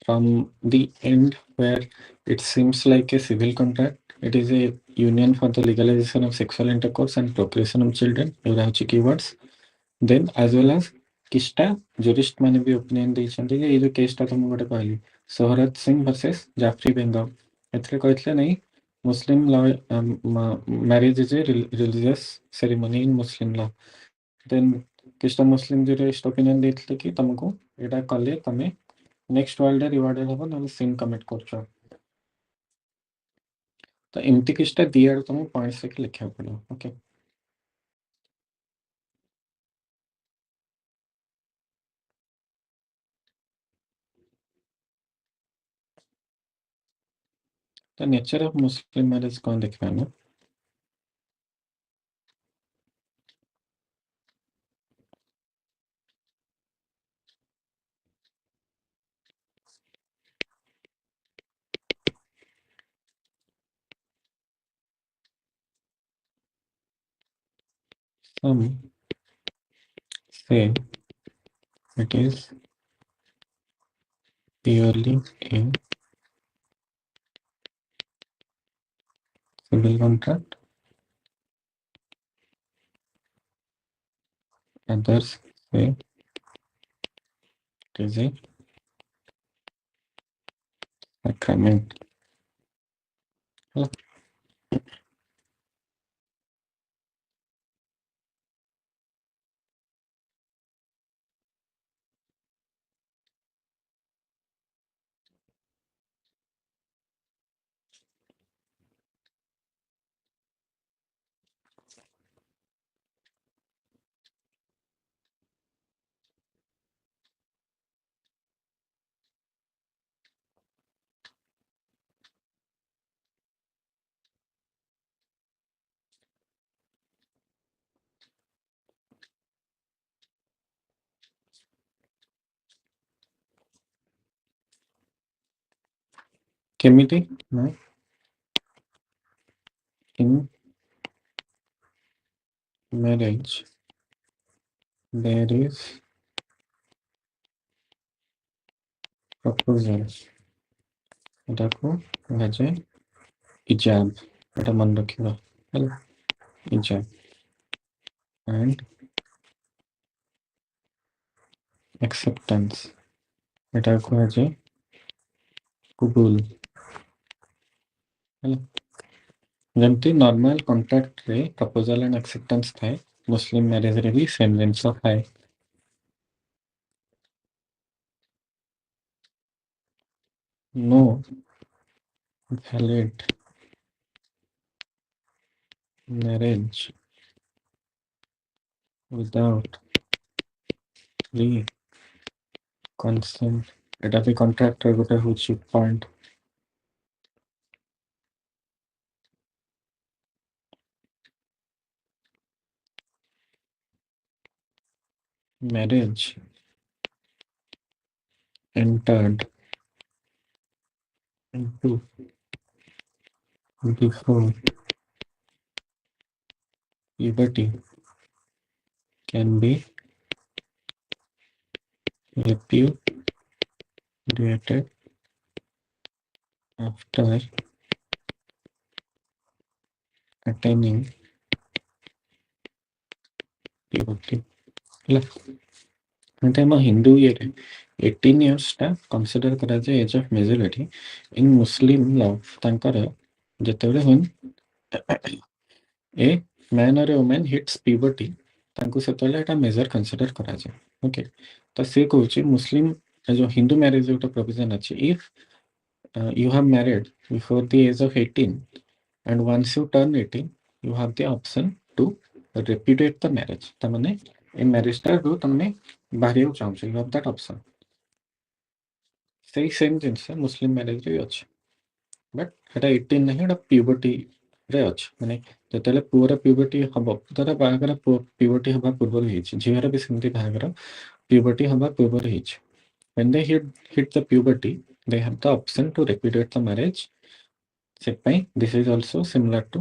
from the end where it seems like a civil contract it is a union for the legalization of sexual intercourse and procreation of children ଏଗୁରା ହଉଛି keywords then as well as କିଛିଟା ଜୁରିଷ୍ଟ ମାନେ ବି ଓପିନିଅନ ଦେଇଛନ୍ତି ଯେ ଏଇ ଯୋଉ କେସଟା ତମକୁ ଗୋଟେ କହିଲି ସୋହରତ ସିଂ ଭର୍ସେସ ଜାଫରି ବେଙ୍ଗମ ଏଥିରେ କହିଥିଲେ ନାଇଁ Muslim law marriage is a religious ceremony in Muslim law then କିଛିଟା ମୁସଲିମ ଜୁରିଷ୍ଟ ଓପିନିଅନ ଦେଇଥିଲେ କି ତମକୁ ଏଇଟା କଲେ ତମେ ନେକ୍ସଟ ୱାର୍ଲଡରେ ରିୱାର୍ଡେଡ୍ ହବ ନହେଲେ ସିନ୍ କମିଟ୍ କରୁଛ ତ ଏମିତି କିଛିଟା ଦି ଆଡୁ ତମକୁ ପଏଣ୍ଟସ ଦେଖି ଲେଖିବାକୁ ପଡିବ ଓକେ ତ ନେଚର ଅଫ ମୁସଲିମ ମ୍ୟାରେଜ କ'ଣ ଦେଖିବା ଆମେ some say it is purely a civil contract others say it is a sacrament ହେଲା କେମିତି ନା in marriage there is proposal ଏଟାକୁ କୁହାଯାଏ ଇଜାବ ଏଟା ମନେ ରଖିବା ହେଲା ଇଜାବ and acceptance ଏଟାକୁ କୁହାଯାଏ କୁବୁଲ ହେଲା ଯେମିତି ନର୍ମାଲ କଣ୍ଟ୍ରାକ୍ଟରେ ପ୍ରପୋଜାଲ ଆଣ୍ଡ ଆକ୍ସେପ୍ଟାନ୍ସ ଥାଏ ମୁସଲିମ ମ୍ୟାରେଜରେ ବି ସେମ୍ ଜିନିଷ ଥାଏ no valid marriage without free consent এটা ବି କଣ୍ଟ୍ରାକ୍ଟର ଗୋଟେ ହଉଛି point marriage entered into before puberty can be repudiated after attaining puberty ହେଲା ଏମିତି ଆମ ହିନ୍ଦୁ ଇଏରେ 18 ଇୟର୍ସଟା କନସିଡର କରାଯାଏ age of majority in Muslim law ତାଙ୍କର ଯେତେବେଳେ ହୁଏ a man or a woman hits puberty ତାଙ୍କୁ ସେତେବେଳେ ଏଟା ମେଜର କନସିଡର କରାଯାଏ ଓକେ ତ ସେ କହୁଛି ମୁସଲିମ ଯୋଉ ହିନ୍ଦୁ ମ୍ୟାରେଜ ଗୋଟେ ପ୍ରୋଭିଜନ ଅଛି if you have married before the age of 18 and once you turn 18 you have the option to repudiate the marriage ତାମାନେ ଏ ମ୍ୟାରେଜଟାରୁ ତମେ ବାହାରିବାକୁ ଚାହୁଁଛ you have that option ସେଇ ସେମ୍ ଜିନିଷ ମୁସଲିମ ମ୍ୟାରେଜରେ ବି ଅଛି ବଟ୍ ସେଟା 18 ନାହିଁ ଏଟା ପ୍ୟୁବର୍ଟିରେ ଅଛି ମାନେ ଯେତେବେଳେ ପୁଅର ପ୍ୟୁବର୍ଟି ହବ ଧର ବାହାଘର ପ୍ୟୁବର୍ଟି ହବା ପୂର୍ବରୁ ହେଇଛି ଝିଅର ବି ସେମିତି ବାହାଘର ପ୍ୟୁବର୍ଟି ହବା ପୂର୍ବରୁ ହେଇଛି when they hit the puberty they have the option to repudiate the marriage ସେଥିପାଇଁ this is also similar to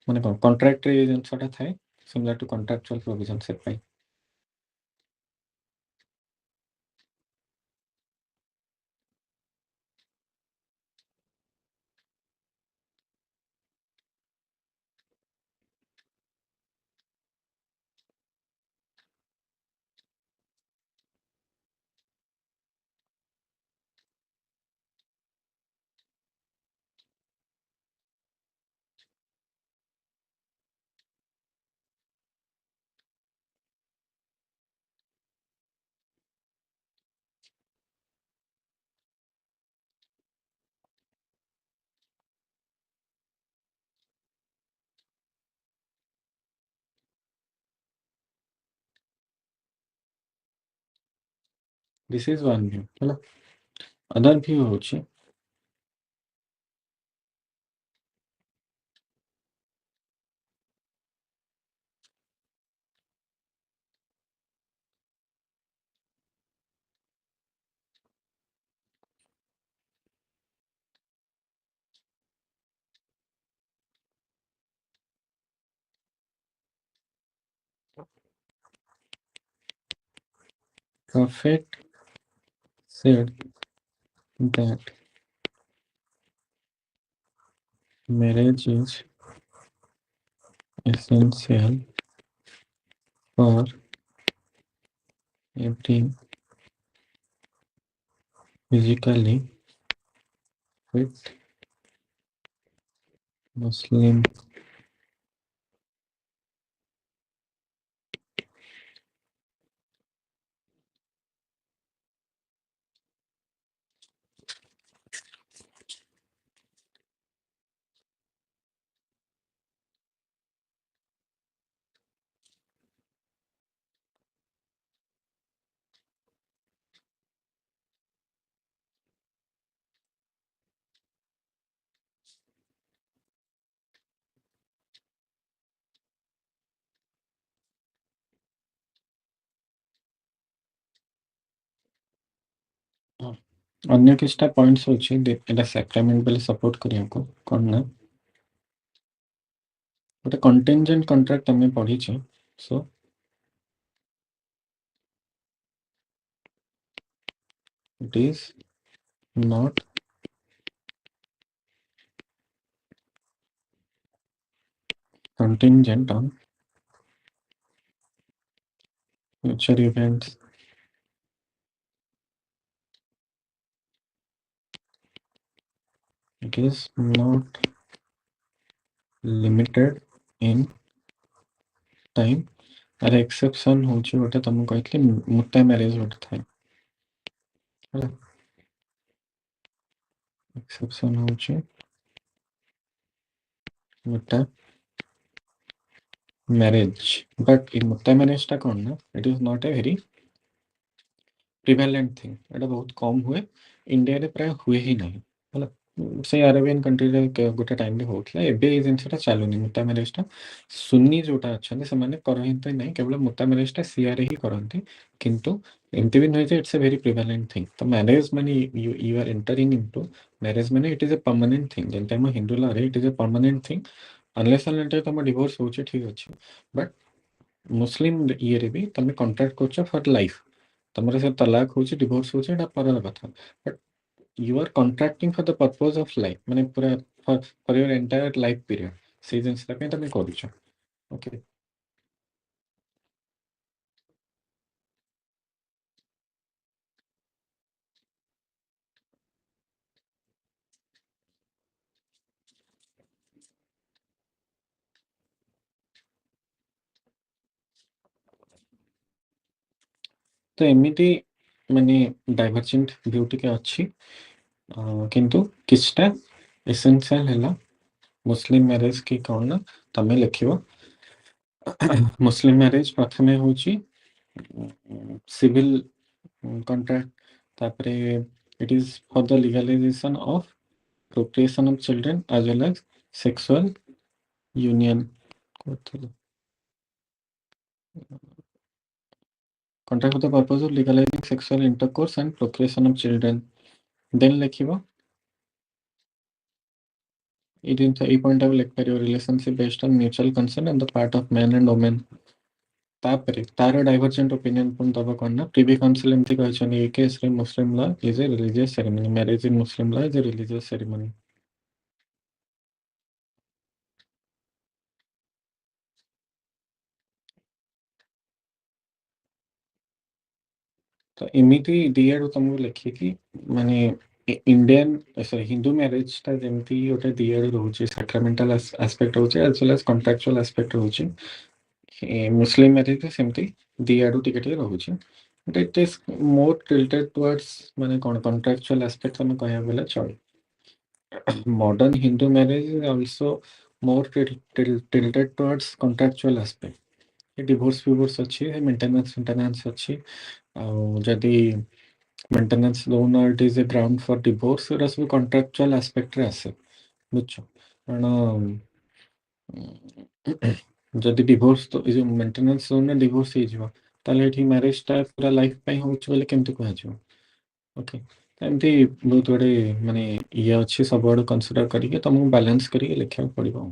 ମାନେ କ'ଣ କଣ୍ଟ୍ରାକ୍ଟରେ ଏ ଜିନିଷଟା ଥାଏ similar to contractual provision ସେଥିପାଇଁ this is one view ହେଲା other view ହେଉଛି prophet said that marriage is essential for every physically fit Muslim अन्य किछटा points होची एटा सैक्रामेंट बेले सपोर्ट करियाको कोन ना गोटे कंटिंजेंट कॉन्ट्रैक्ट हमें पढ़ी छे so it is not contingent on future events. It is not limited in time. अरे एक्सेप्शन होची गोटे तुम कहतली मुत्ता मैरिज गोटे थाए ହେଲା एक्सेप्शन होची मुत्ता marriage but in Mukta marriage टा कोन ना it is not a very prevalent thing एटा बहुत कम हुए इंडिया रे प्राय हुए ही नहीं होला से अरेबियन कंट्री रे गोटे टाइम रे होतला एबे ए जिंसटा चालुनी मुत्ता मैरिज टा सुन्नी जोटा अछन से माने करहिते नहीं केवल मुत्ता मैरिज टा सीआर ही करंती किंतु एमती भी नहीं जे it's a very prevalent thing तो मैरिज माने you are entering into marriage माने it is a permanent thing जेंते हम हिंदू ला रे it is a permanent thing unless unless तुम डिवोर्स होचे ठीक अछि बट मुस्लिम ये रे भी तुम कॉन्ट्रैक्ट करछ फॉर लाइफ तुमरे से तलाक होचे डिवोर्स होचे एटा परर कथा but you are contracting for the purpose of life माने पूरा for your entire life period से जिनस पे तुम करूछ ओके तो एमिति माने डाइवर्जेंट व्यू टिके अछि किंतु किछटा एसेंशियल हैला मुस्लिम मैरिज की कोन ना तमे लिखिबो मुस्लिम मैरिज प्रथमे होची सिविल कॉन्ट्रैक्ट तापरे it is for the legalisation of procreation of children as well as sexual union contract for the purpose of legalizing sexual intercourse and procreation of children then lekhiba it in a point of like your relationship based on mutual consent on the part of man and woman तापरे तार divergent opinion पुन दबा करना privy council एमती कहछन ए case रे मुस्लिम law is a religious ceremony marriage in Muslim law is a religious ceremony तो एमिति दियारो तुमको लिखि कि माने इंडियन सॉरी हिंदू मैरिज ता जेमती ओटे दियारो रहउची सैक्रामेंटल एस्पेक्ट होची as well as contractual aspect रहउची मुस्लिम मैरिज रे सेमती दियारो टिके टिके रहउची but it is more tilted towards माने कोन कॉन्ट्रैक्चुअल एस्पेक्ट हम कहया बेला चल modern Hindu marriage is also more tilted towards contractual aspect divorce फिवोर्स अच्छी है मेंटेनेंस अच्छी जदि मेंटेनेंस लोन और it is a ground for divorce एरा सब कॉन्ट्रैक्चुअल एस्पेक्ट रे आसे बुझছো कारण जदि डिवोर्स तो ए जो मेंटेनेंस लोन ना डिवोर्स ही जीवा ताले एठी मैरिज टा पूरा लाइफ पई होछ बोले केमति कहै छ ओके एमती बहुत बड़े माने ये अच्छे सब बड़ कंसीडर करिके तुमको बैलेंस करिके लिखा पड़िबो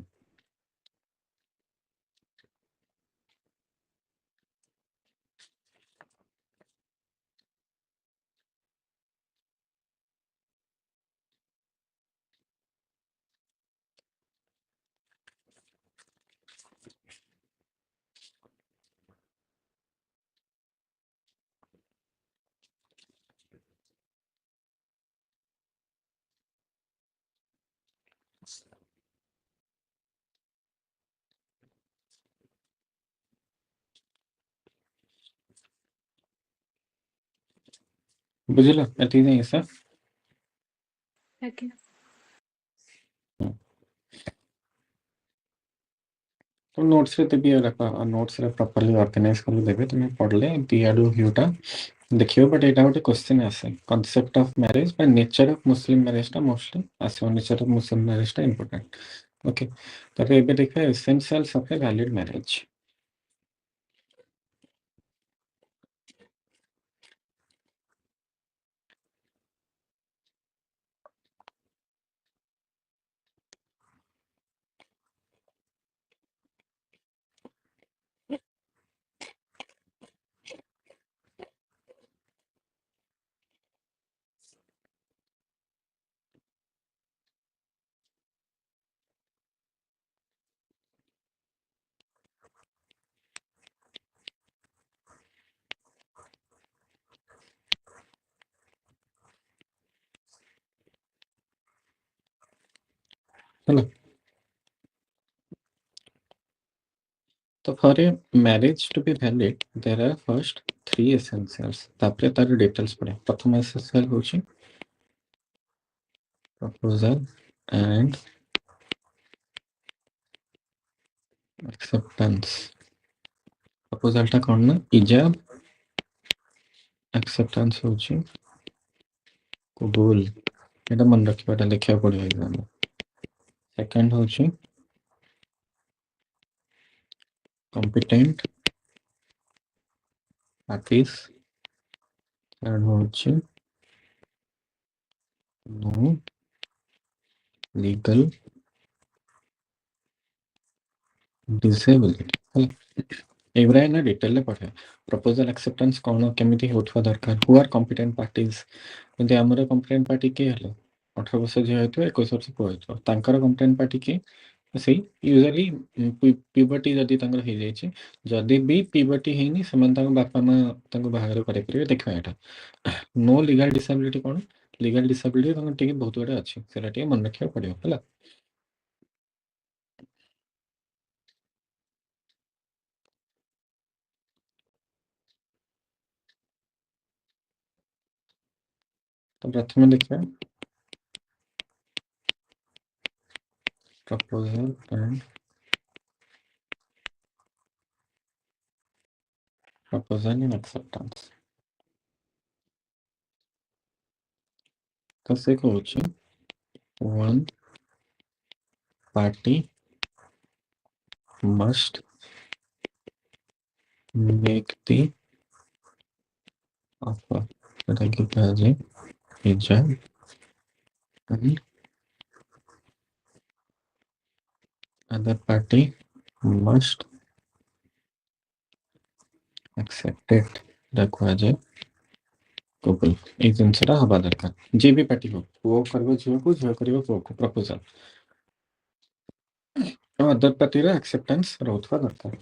बुझिल एती नहीं सर ଆଜ୍ଞା तो नोट्स रे देबी नोट्स रे प्रॉपर्ली ऑर्गेनाइज कर देबे तुम पढ़ले दी आडू व्यूटा देखियो बट एटा गोटे क्वेश्चन आसे concept of marriage by nature of Muslim marriage टा मोस्टली आसे नेचर ऑफ मुस्लिम मैरिज टा इंपोर्टेंट ओके तो एबे देखा essentials of a valid marriage ହେଲା। तो for a marriage to be valid there are first 3 essentials तापर तार डिटेल्स पड़े। प्रथम एसेंशियल होची प्रपोजल एंड एक्सेप्टेंस। प्रपोजल टा कोन ना इजाब, एक्सेप्टेंस होची कबूल। एटा मन रखिबाटा लिखिया पड़े एग्जाम में। सेकंड होची कॉम्पिटेंट पार्टीज। थर्ड होची नो लीगल डिसेबिलिटी। एवरा ना डिटेल पढ़े प्रपोजल एक्सेप्टेंस कौन केमिति होथवा दरकार, हु आर कॉम्पिटेंट पार्टीज। यदि हमर कॉम्पिटेंट पार्टी के हले 18 वर्ष जे हेतु 21 वर्ष पुआ हेतु तांकर कॉम्पिटेंट पार्टी के सेही यूजुअली प्यूबर्टी जदि तांकर हे जाय छै, जदि भी प्यूबर्टी हेनी समान तांकर बापा मां तांको बाहागर करे परिबे देखा एटा। नो लीगल डिसेबिलिटी कोन, लीगल डिसेबिलिटी तांकर टिके बहुत बडा अछि सेटा टिके मन रखिया पड़ियो हला। तो प्रथम देखिए proposal and proposal and acceptance. तो से कहूँ one party must make the offer। that I give as a job and other party must accept it। that was a couple এই জিনিসটা হবা দরকার যে বি পার্টি হোক পুଅ କରିବ ଝିଅକୁ ଝିଅ କରିବ ପୁଅକୁ ପ୍ରପୋଜାଲ ଆଉ ଅଦର ପାର୍ଟିର ଆକ୍ସେପ୍ଟାନ୍ସ ରହୁଥିବା ଦରକାର।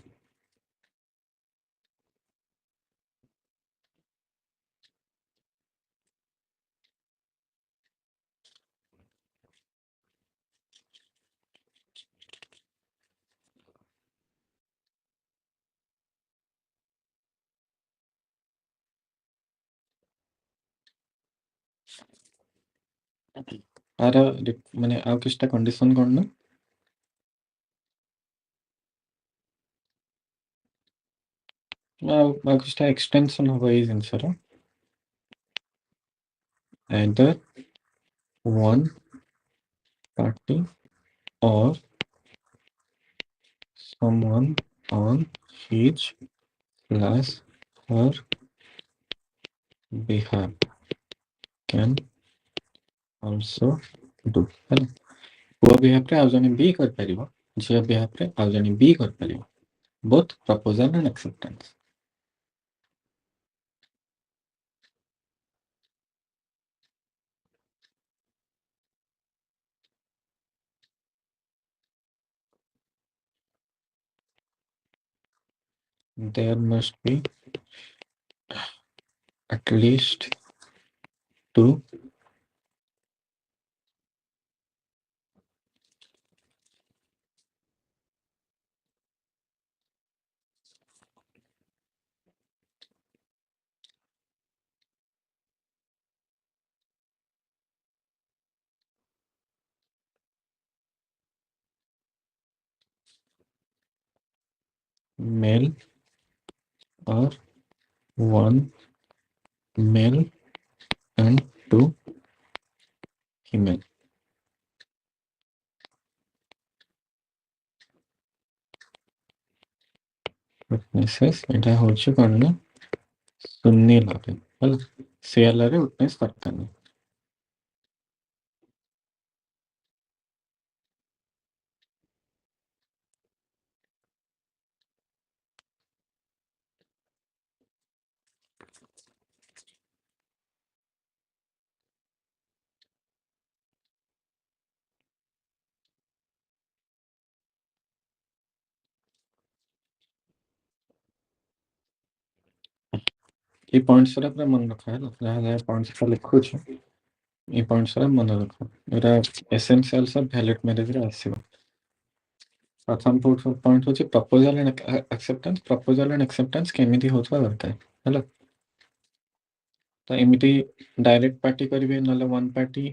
ଆର ମାନେ ଆଉ କିଛିଟା କଣ୍ଡିସନ କଣ ନା ଆଉ କିଛିଟା ଏକ୍ସଟେନସନ ହବ ଏଇ ଜିନିଷର either one party or someone on his slash her behalf can also do। ହେଲା ପୁଅ ବିହାଫରେ ଆଉ ଜଣେ ବି କରିପାରିବ, ଝିଅ ବିହାଫରେ ଆଉ ଜଣେ ବି କରିପାରିବ। Both proposal and acceptance. There must be at least two male or one male and two female witnesses। এটা হচ্ছে কଣ ନା ଶୂନ୍ୟ ଲରେ ହେଲା ସେୟାରରେ ୱିଟନେସ୍ ଦରକାର ନାହିଁ। এই ପଏଣ୍ଟସ୍ ଗୁରା ପୁରା ମନେ ରଖ ହେଲା ଯାହା ଯାହା ପଏଣ୍ଟସ୍ ଟା ଲେଖୁଛୁ ये पॉइंट्स रा मन रखो era essentials of valid marriage रे आसीबो प्रथम पॉइंट होची प्रपोजल एंड एक्सेप्टेंस केमिति होतबा दरकार हैला तो एमिति डायरेक्ट पार्टी करिवे नले वन पार्टी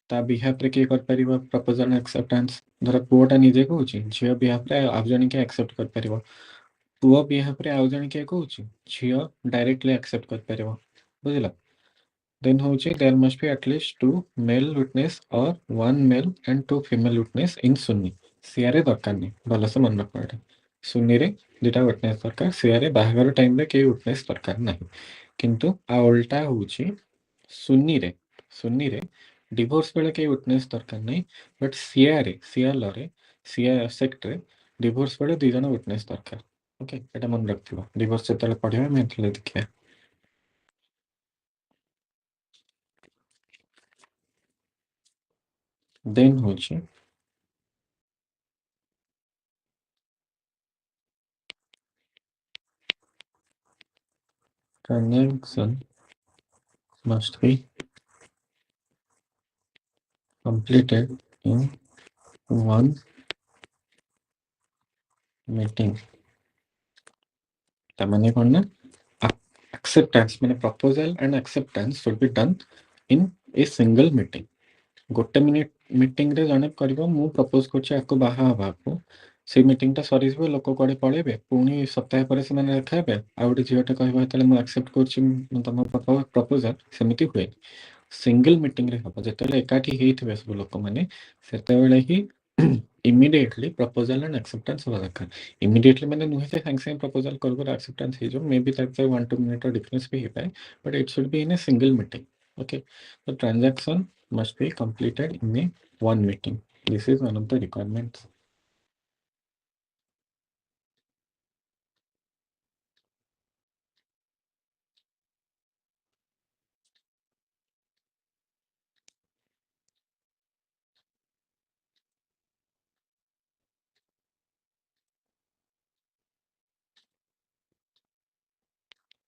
ता बिहाफ रे के कर परिबो प्रपोजल एक्सेप्टेंस धर पुओटा निजे कहूची झियो बिहाफ रे आप जणी के एक्सेप्ट कर परिबो पुओ बिहाफ रे आउ जणी के कहूची झियो डायरेक्टली एक्सेप्ट कर परिबो बुझिला then होची there must be at least two male witness or one male and two female witness in Sunni सियारे दरकार नहीं भलसे मन रखो एटा सुन्नी रे दुटा विटनेस दरकार सियारे बाहागर टाइम रे के विटनेस दरकार नहीं किंतु आ उल्टा होची सुन्नी रे डिवोर्स बेले के विटनेस दरकार नहीं बट सिया सेक्ट रे डिवोर्स बेले दुई जण विटनेस दरकार ओके एटा मन रखथिबो डिवोर्स जेतले पढिबा मैं एतले देखिया देन होची transaction must be completed in one meeting तामाने कौन ना acceptance मैंने proposal and acceptance should be done in a single meeting गोटे मिनिट मीटिंग रे जने करबो मु प्रपोज करछि आको बाहा हबाको से मीटिंग ता सरी जबो लोक कोडे पळेबे पुनी सप्ताह पर से माने देखाबे आ गोटे झियोटे कहबा तले मु एक्सेप्ट करछि तम प्रपोजल सेमिति हुए सिंगल मीटिंग रे हबो जेतले एकाठी हेइथिबे सब लोक माने सेतेबेले ही इमीडिएटली प्रपोजल एंड एक्सेप्टेंस होबा दरकार इमीडिएटली माने नुहे से साइंग साइंग प्रपोजल करबो एक्सेप्टेंस हे जो may be that's a 1 2 minute difference भी हे पाए but it should be in a single meeting okay the transaction must be completed in a one meeting this is one of the requirements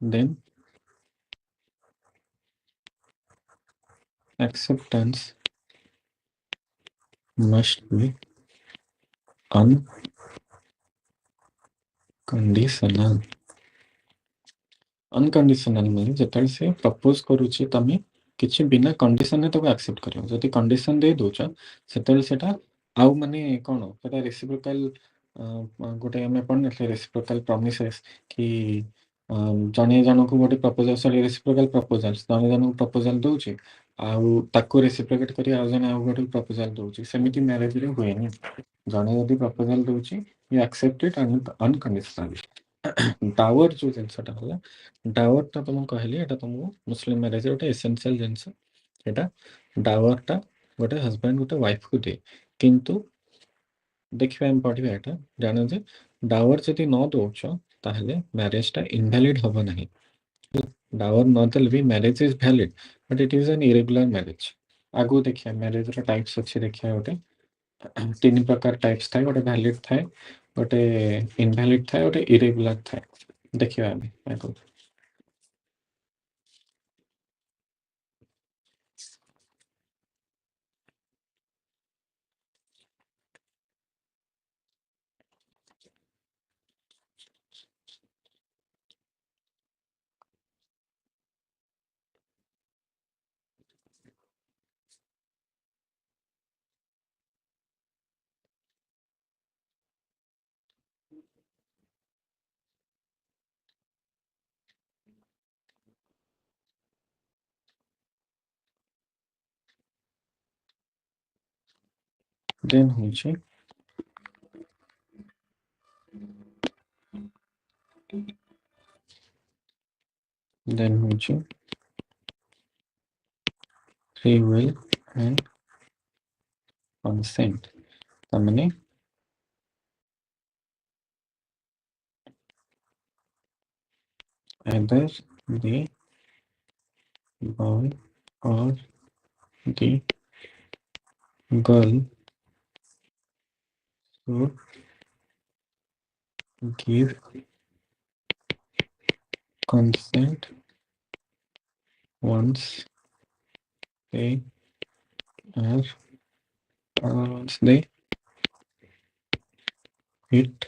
then acceptance must be unconditional unconditional माने जेतले से propose करूची तमे किछि बिना condition ने तको accept करियो जति कंडीशन दे दोछ सेतले सेटा आउ माने कोन सेटा रेसिप्रोकल गोटे हमें पढ़ने थे रेसिप्रोकल प्रॉमिसेस कि जने जनकु गोटे प्रपोजल सॉरी रेसिप्रोकल प्रपोजल्स जने जनकु प्रपोजल दोची आउ ताको रेसिप्रोकेट करी आउ जने आउ गोटे प्रपोजल दोची सेमिति मैरिज रे हुएनी जने यदि प्रपोजल दोची you accept it unconditionally dower जो जिनसटा होला डावर ता तुम कहली एटा तुम मुस्लिम मैरिज गोटे एसेंशियल जिनस एटा डावर टा गोटे हस्बैंड गोटे वाइफ को दे किंतु देखिबा हम पढिबा एटा जानो जे डावर जति न दोछ ताहले मैरिज टा इनवैलिड होबो नाही डावर न देले भी marriage is valid but it is an irregular marriage आगु देखिया मैरिज रो टाइप्स अछि देखिया गोटे तीन प्रकार टाइप्स थाए गोटे वैलिड थाए गोटे इनवैलिड थाए गोटे इरेगुलर थाए देखिबा हम आगु देन होछि देन होछि फ्री विल एंड कंसेंट तामाने either the boy or the girl should give consent once they are once they hit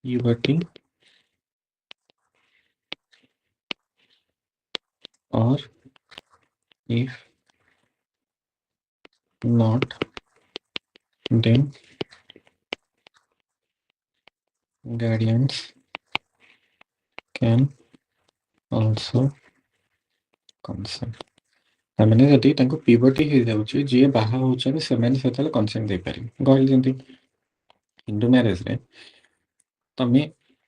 puberty or if not, then guardians can also consent। ତାମାନେ ଯଦି ତାଙ୍କୁ ପିବର୍ଟି ହେଇଯାଉଛି ଯିଏ ବାହା ହଉଛନ୍ତି ସେମାନେ ସେତେବେଳେ କନସେଣ୍ଟ ଦେଇପାରିବେ। କହିଲେ ଯେମିତି ହିନ୍ଦୁ ମ୍ୟାରେଜରେ ତମେ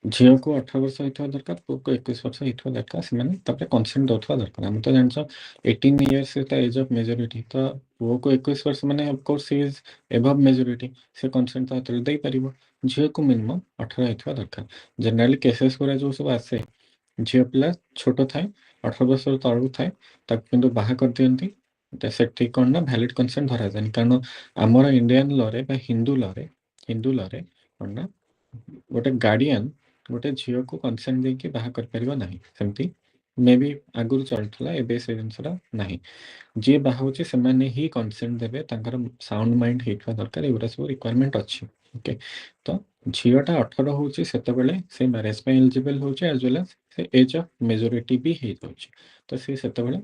ଝିଅକୁ 18 ବର୍ଷ ହେଇଥିବା ଦରକାର, ପୁଅକୁ 21 ବର୍ଷ ହେଇଥିବା ଦରକାର, ସେମାନେ ତାପରେ କନସେଣ୍ଟ ଦଉଥିବା ଦରକାର। ଆମେ ତ ଜାଣିଛ 18 years is the age of majority, ତ ପୁଅକୁ 21 ବର୍ଷ ମାନେ of course Hi is above majority, ସେ କନସେଣ୍ଟ ତ ହାତରେ ଦେଇପାରିବ। ଝିଅକୁ ମିନିମମ୍ 18 ହେଇଥିବା ଦରକାର। ଜେନେରାଲି କେସେସ୍ ଗୁଡ଼ା ଯୋଉ ସବୁ ଆସେ ଝିଅ ପିଲା ଛୋଟ ଥାଏ, 18 ବର୍ଷର ତଳକୁ ଥାଏ, ତାକୁ କିନ୍ତୁ ବାହା କରିଦିଅନ୍ତି। ସେଠି କ'ଣ ନା ଭ୍ୟାଲିଡ କନସେଣ୍ଟ ଧରାଯାଏନି, କାରଣ ଆମର ଇଣ୍ଡିଆନ ଲରେ ବା ହିନ୍ଦୁ ଲରେ କ'ଣ ନା ଗୋଟେ ଗାର୍ଡିଆନ ଗୋଟେ ଝିଅକୁ କନସେଣ୍ଟ ଦେଇକି ବାହା କରିପାରିବ ନାହିଁ। ସେମିତି ମେ ବି ଆଗରୁ ଚଳୁଥିଲା, ଏବେ ସେ ଜିନିଷଟା ନାହିଁ। ଯିଏ ବାହା ହଉଛି ସେମାନେ ହିଁ କନସେଣ୍ଟ ଦେବେ, ତାଙ୍କର ସାଉଣ୍ଡ ମାଇଣ୍ଡ ହେଇଥିବା ଦରକାର, ଏଗୁଡ଼ା ସବୁ ରିକ୍ୱାରମେଣ୍ଟ ଅଛି। ଓକେ, ତ ଝିଅଟା 18 ହଉଛି ସେତେବେଳେ ସେ ମ୍ୟାରେଜ ପାଇଁ ଏଲିଜିବଲ ହଉଛି, ଆଜ ୱେଲ୍ ଆଜ ସେ ଏଜ୍ ଅଫ୍ ମେଜୋରିଟି ବି ହେଇଯାଉଛି। ତ ସେ ସେତେବେଳେ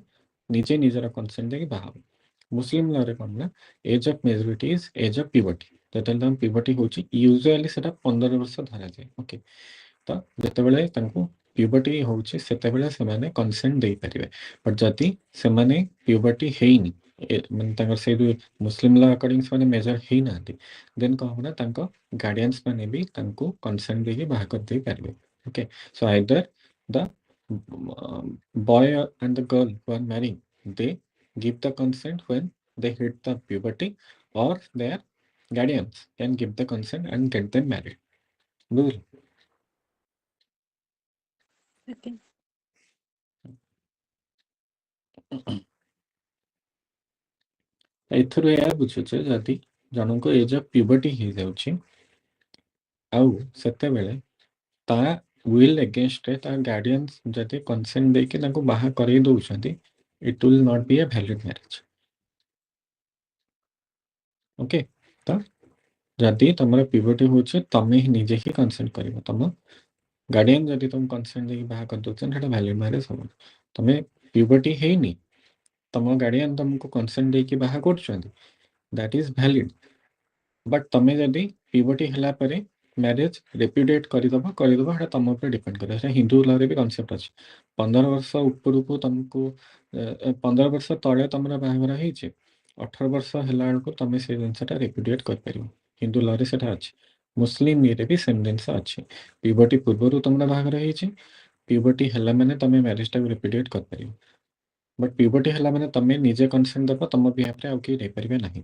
ନିଜେ ନିଜର କନସେଣ୍ଟ ଦେଇକି ବାହା ହବ। ମୁସଲିମ ଲରେ କ'ଣ ନା age of majority is age of puberty. ଯେତେବେଳେ ତାଙ୍କ ପିବର୍ଟି ହଉଛି ୟୁଜୁଆଲି ସେଟା 15 ବର୍ଷ ଧରାଯାଏ। ଓକେ, ତ ଯେତେବେଳେ ତାଙ୍କୁ ପ୍ୟୁବର୍ଟି ହେଉଛି ସେତେବେଳେ ସେମାନେ କନସେଣ୍ଟ ଦେଇପାରିବେ। ବଟ୍ ଯଦି ସେମାନେ ପ୍ୟୁବର୍ଟି ହେଇନି, ମାନେ ତାଙ୍କର ସେଇ ଯୋଉ ମୁସଲିମ ଲ ଆକର୍ଡିଂ ସେମାନେ ମେଜର ହେଇନାହାନ୍ତି, ଦେନ୍ କ'ଣ ହବ ନା ତାଙ୍କ ଗାର୍ଡିଆନ୍ସ ମାନେ ବି ତାଙ୍କୁ କନସେଣ୍ଟ ଦେଇକି ବାହା କରିଦେଇ ପାରିବେ। Okay, so either the boy and the girl who are marrying, they give the consent when they hit the puberty, or their guardians can give the consent and get them married। ବୁଝିଲ? Okay. ଏଥିରୁ ଏହା ବୁଝୁଛେ ଯଦି ଜଣଙ୍କୁ age of puberty ହେଇଯାଉଛି ଆଉ ସେତେବେଳେ ତା will ଏଗେନଷ୍ଟରେ ତା ଗାର୍ଡିଆନ୍ସ ଯଦି କନସେଣ୍ଟ ଦେଇକି ତାଙ୍କୁ ବାହା କରେଇ ଦଉଛନ୍ତି, it will not be A valid marriage. Okay, ତ ଯଦି ତମର ପ୍ୟୁବର୍ଟି ହଉଛି ତମେ ହିଁ ନିଜେ ହିଁ କନସେଣ୍ଟ କରିବ, ତମ ଗାର୍ଡିଆନ ଯଦି ତମକୁ କନସେଣ୍ଟ ଦେଇକି ବାହା କରିଦଉଛନ୍ତି ସେଟା ଭ୍ୟାଲିଡ ମ୍ୟାରେଜ ହବନି। ତମେ ପ୍ୟୁବର୍ଟି ହେଇନି, ତମ ଗାର୍ଡିଆନ ତମକୁ କନସେଣ୍ଟ ଦେଇକି ବାହା କରୁଛନ୍ତି, ଦ୍ୟାଟ୍ ଇଜ ଭ୍ୟାଲିଡ। ବଟ୍ ତମେ ଯଦି ପ୍ୟୁବର୍ଟି ହେଲା ପରେ ମ୍ୟାରେଜ ରେପ୍ୟୁଡିଏଟ୍ କରିଦବ ସେଟା ତମ ଉପରେ ଡିପେଣ୍ଡ କରିବ। ସେଟା ହିନ୍ଦୁ ଲରେ ବି କନସେପ୍ଟ ଅଛି। 15 ବର୍ଷ ଉପରକୁ ତମକୁ 15 ବର୍ଷ ତଳେ ତମର ବାହାଘର ହେଇଛି, 18 ବର୍ଷ ହେଲା ବେଳକୁ ତମେ ସେ ଜିନିଷଟା ରେପ୍ୟୁଡିଏଟ୍ କରିପାରିବ। ହିନ୍ଦୁ ଲରେ ସେଟା ଅଛି। ମୁସଲିମ ଇଏରେ ବି ସେମ୍ ଜିନିଷ ଅଛି। ପ୍ୟୁବର୍ଟି ପୂର୍ବରୁ ତମର ବାହାଘର ହେଇଛି, ପ୍ୟୁବର୍ଟି ହେଲା ମାନେ ତମେ ମ୍ୟାରେଜଟାକୁ ରେପ୍ୟୁଡିଏଟ୍ କରିପାରିବ। ବଟ୍ ପ୍ୟୁବର୍ଟି ହେଲା ମାନେ ତମେ ନିଜେ କନସେଣ୍ଟ ଦେବ, ତମ ବିହାଫରେ ଆଉ କେହି ଦେଇପାରିବେ ନାହିଁ।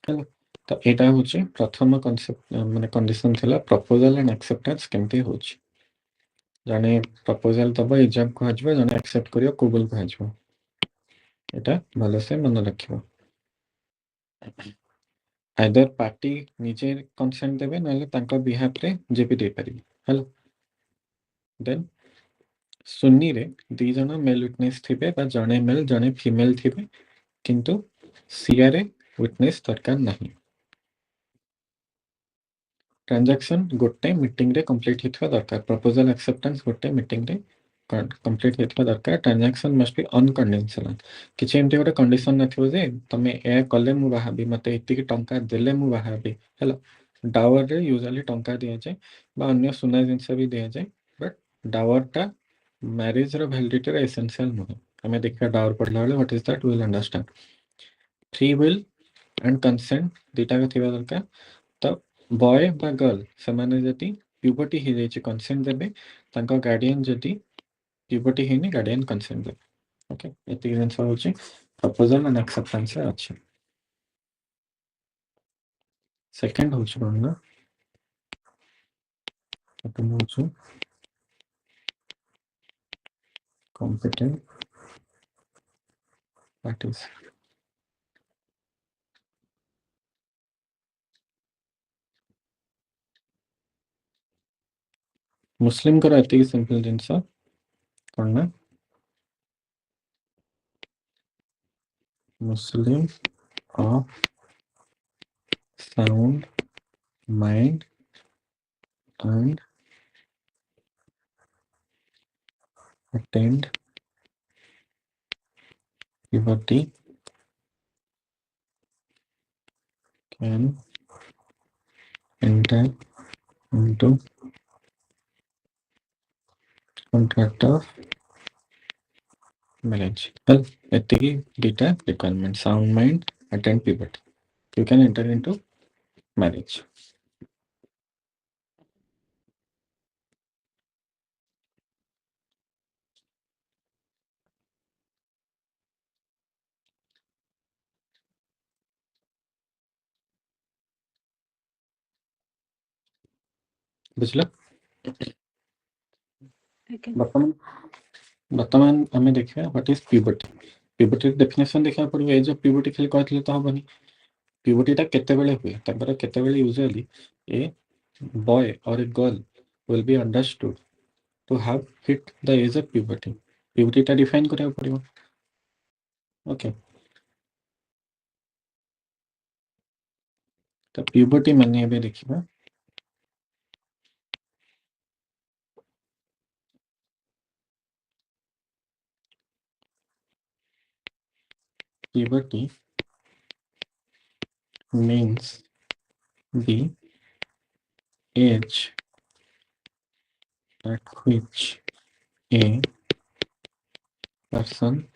ହେଲା, ତ ଏଇଟା ହଉଛି ପ୍ରଥମ କନସେପ୍ଟ, ମାନେ କଣ୍ଡିସନ ଥିଲା ପ୍ରପୋଜାଲ ଆଣ୍ଡ ଆକ୍ସେପ୍ଟାନ୍ସ କେମିତି ହଉଛି। ଜଣେ ପ୍ରପୋଜାଲ ଦବ ଏକ୍ସାମ କୁହାଯିବ, ଜଣେ ଆକ୍ସେପ୍ଟ କରିବ କୁବୁଲ କୁହାଯିବ। ଏଇଟା ଭଲସେ ମନେ ରଖିବ। ଆଇଦର ପାର୍ଟି ନିଜେ କନସେଣ୍ଟ ଦେବେ, ନହେଲେ ତାଙ୍କ ବିହାଫରେ ଯିଏ ବି ଦେଇପାରିବେ। ହେଲା, ଦେନ୍ ସୁନ୍ନିରେ 2 ଜଣ ମେଲ୍ ୱିଟନେସ୍ ଥିବେ ବା ଜଣେ ମେଲ୍ ଜଣେ ଫିମେଲ୍ ଥିବେ, କିନ୍ତୁ ସିଆରେ ୱିଟନେସ୍ ଦରକାର ନାହିଁ। ट्रांजैक्शन गोटे मीटिंग रे कंप्लीट हेतवा दरकार। प्रपोजल एक्सेप्टेंस गोटे मीटिंग रे कंप्लीट हेतवा दरकार। Transaction must be unconditional. किछि एमते गोटे कंडीशन नथिबो जे तमे ए कले मु बाहाबी, मते एतिकी टंका देले मु बाहाबी। हेलो, डावर रे यूजुअली टंका दिया जाए बा अन्य सुना जिंस भी दिया जाए, बट डावर टा मैरिज रो वैलिडिटी रे एसेंशियल नुहे। हमें देखा डावर पढ़ला बेले what is that we will understand. Free will and consent दुटा का थिबा दरकार। तो बॉय बा गर्ल सेमाने जदि प्यूबर्टी हो जाइए कनसेंट देबे, तांको गार्डियन जदि प्यूबर्टी हेनी गार्डियन कनसेंट देबे। ओके, एतिक जिंस होची प्रपोजल एंड एक्सेप्टेंस रे अछि। सेकंड होची कोन ना competent parties. Muslim को रहती है सिंपल जिनसा पढ़ना Muslim of sound mind and attend puberty can enter into contract of marriage. Well, ethical data requirement, sound mind, attend puberty. You can enter into marriage. बुझल बर्तमान आम देखा what is puberty puberty definition देखा पड़ो as of puberty खाली कहते तो हेनी प्यूबर्टीटा केतेबेले हुए तापर केतेबेले यूजुअली ए बॉय और a girl will be understood to have hit the age of puberty प्यूबर्टीटा डिफाइन करा पड़ो ओके तो प्यूबर्टी माने एबे देखिबा puberty means the age at which a person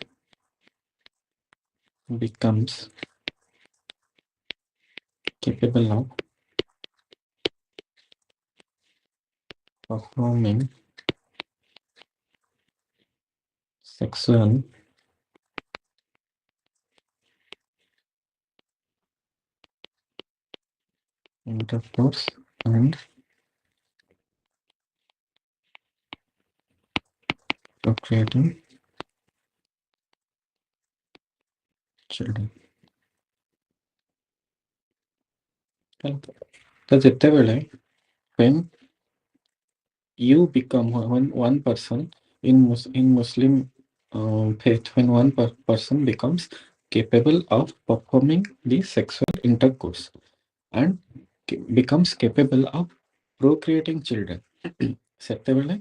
becomes capable of performing sexual intercourse and procreating children. तो जितने बेले when you become when one person in Muslim faith when one person becomes capable of performing the sexual intercourse and becomes capable of procreating children ସେତେବେଳେ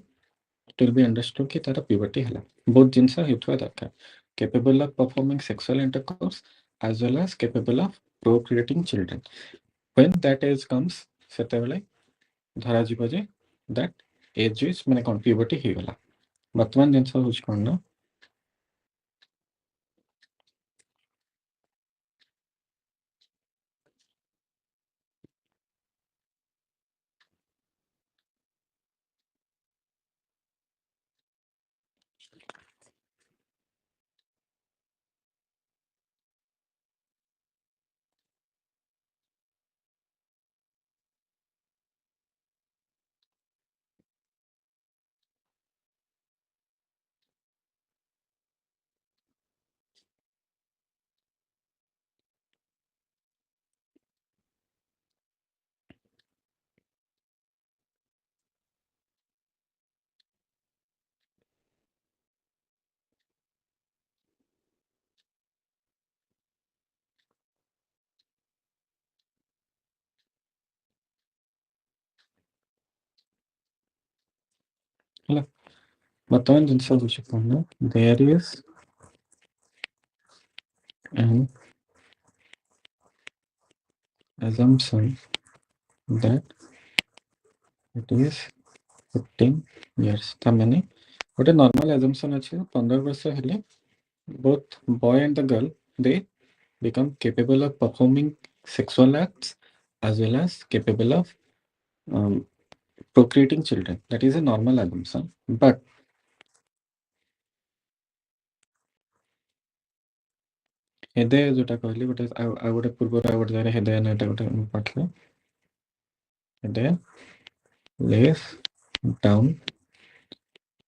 it will be understood कि तारा puberty ହେଲା ବହୁତ ଜିନିଷ ହେଉଥିବା ଦରକାର capable of performing sexual intercourse as well as capable of procreating children when that age comes ସେତେବେଳେ ଧରାଯିବ ଯେ that age is ମାନେ କ'ଣ puberty ହେଇଗଲା ବର୍ତ୍ତମାନ ଜିନିଷ ହେଉଛି କ'ଣ ନା ହେଲା ବର୍ତ୍ତମାନ ଜିନିଷ ହେଉଛି କ'ଣ ନା there is an assumption that it is 15 years ତା ମାନେ ଗୋଟେ normal assumption ଅଛି 15 ବର୍ଷ ହେଲେ both boy and the girl they become capable of performing sexual acts as well as capable of um, procreating children. That is a normal assumption. But हेदे जोटा कहली गोटे आ गोटे पूर्वर आ गोटे हेदे ना एटा गोटे पठले हेदे less down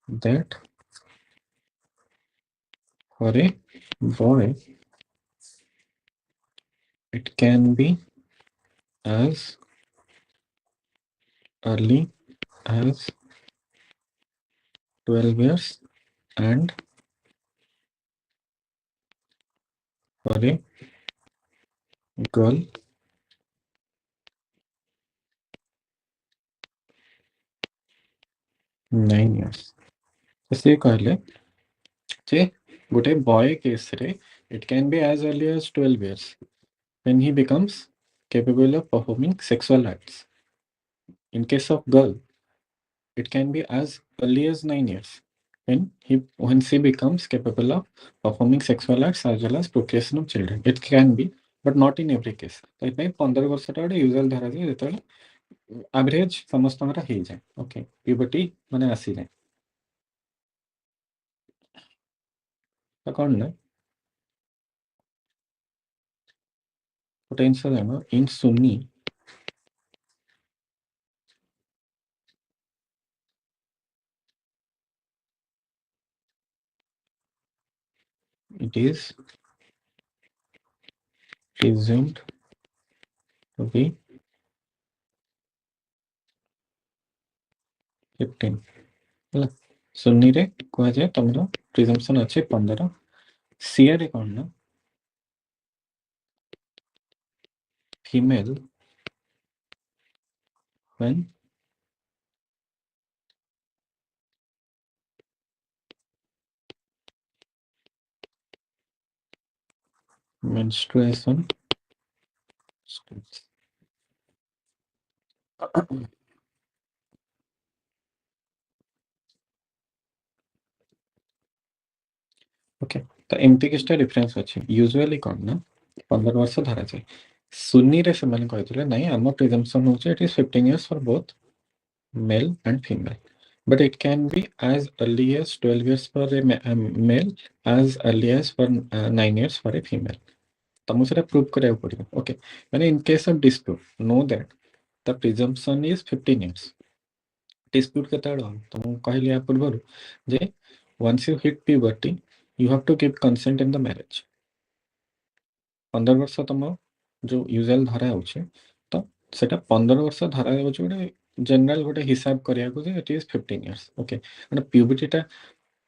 that for a boy it can be as early as 12 years and for a girl 9 years. तो ସେ କହିଲେ ଯେ ଗୋଟେ boy କେସରେ it can be as early as 12 years when he becomes capable of performing sexual acts. In case of girl, it can be as early as 9 years when she becomes capable of performing sexual acts as well as procreation of children. It can be, but not in every case. तो इतने 15 वर्षटा ଗୋଟେ usual ଧରାଯାଏ ଯେତେବେଳେ average ସମସ୍ତଙ୍କର ହେଇଯାଏ okay puberty ମାନେ ଆସିଯାଏ ତ କ'ଣ ନା ଗୋଟେ ଜିନିଷ ଜାଣ in Sunni it is presumed to be 15 ହେଲା ସୁନିରେ କୁହାଯାଏ ତମର ପ୍ରିଜମ୍ପସନ୍ ଅଛି 15 ସିଆରେ କ'ଣ ନା female when menstruation starts. Okay ତ ଏମିତି କିଛିଟା ଡିଫରେନ୍ସ ଅଛି ୟୁଜୁଆଲି କ'ଣ ନା 15 ବର୍ଷ ଧରାଯାଏ ସୁନିରେ ସେମାନେ କହିଥିଲେ ନାଇଁ ଆମ ପ୍ରିଜମ୍ପସନ୍ ହେଉଛି it is 15 years for both male and female but it can be as early as 12 years for a male as early as for 9 years for a female ତମକୁ ସେଟା ପ୍ରୁଭ୍ କରିବାକୁ ପଡ଼ିବ ଓକେ ମାନେ in case of dispute know that the presumption is 15 years dispute କେତେବେଳେ ହେବ ତମକୁ କହିଲି ୟା ପୂର୍ବରୁ ଯେ once you hit puberty you have to give consent in the marriage 15 ବର୍ଷ ତମ ଯୋଉ ୟୁଜୁଆଲ ଧରା ହେଉଛି ତ ସେଟା 15 ବର୍ଷ ଧରା ହେଉଛି ଗୋଟେ ଜେନେରାଲ ଗୋଟେ ହିସାବ କରିବାକୁ ଯେ ଇଟ୍ ଇଜ୍ 15 years ଓକେ ମାନେ ପ୍ୟୁବର୍ଟିଟା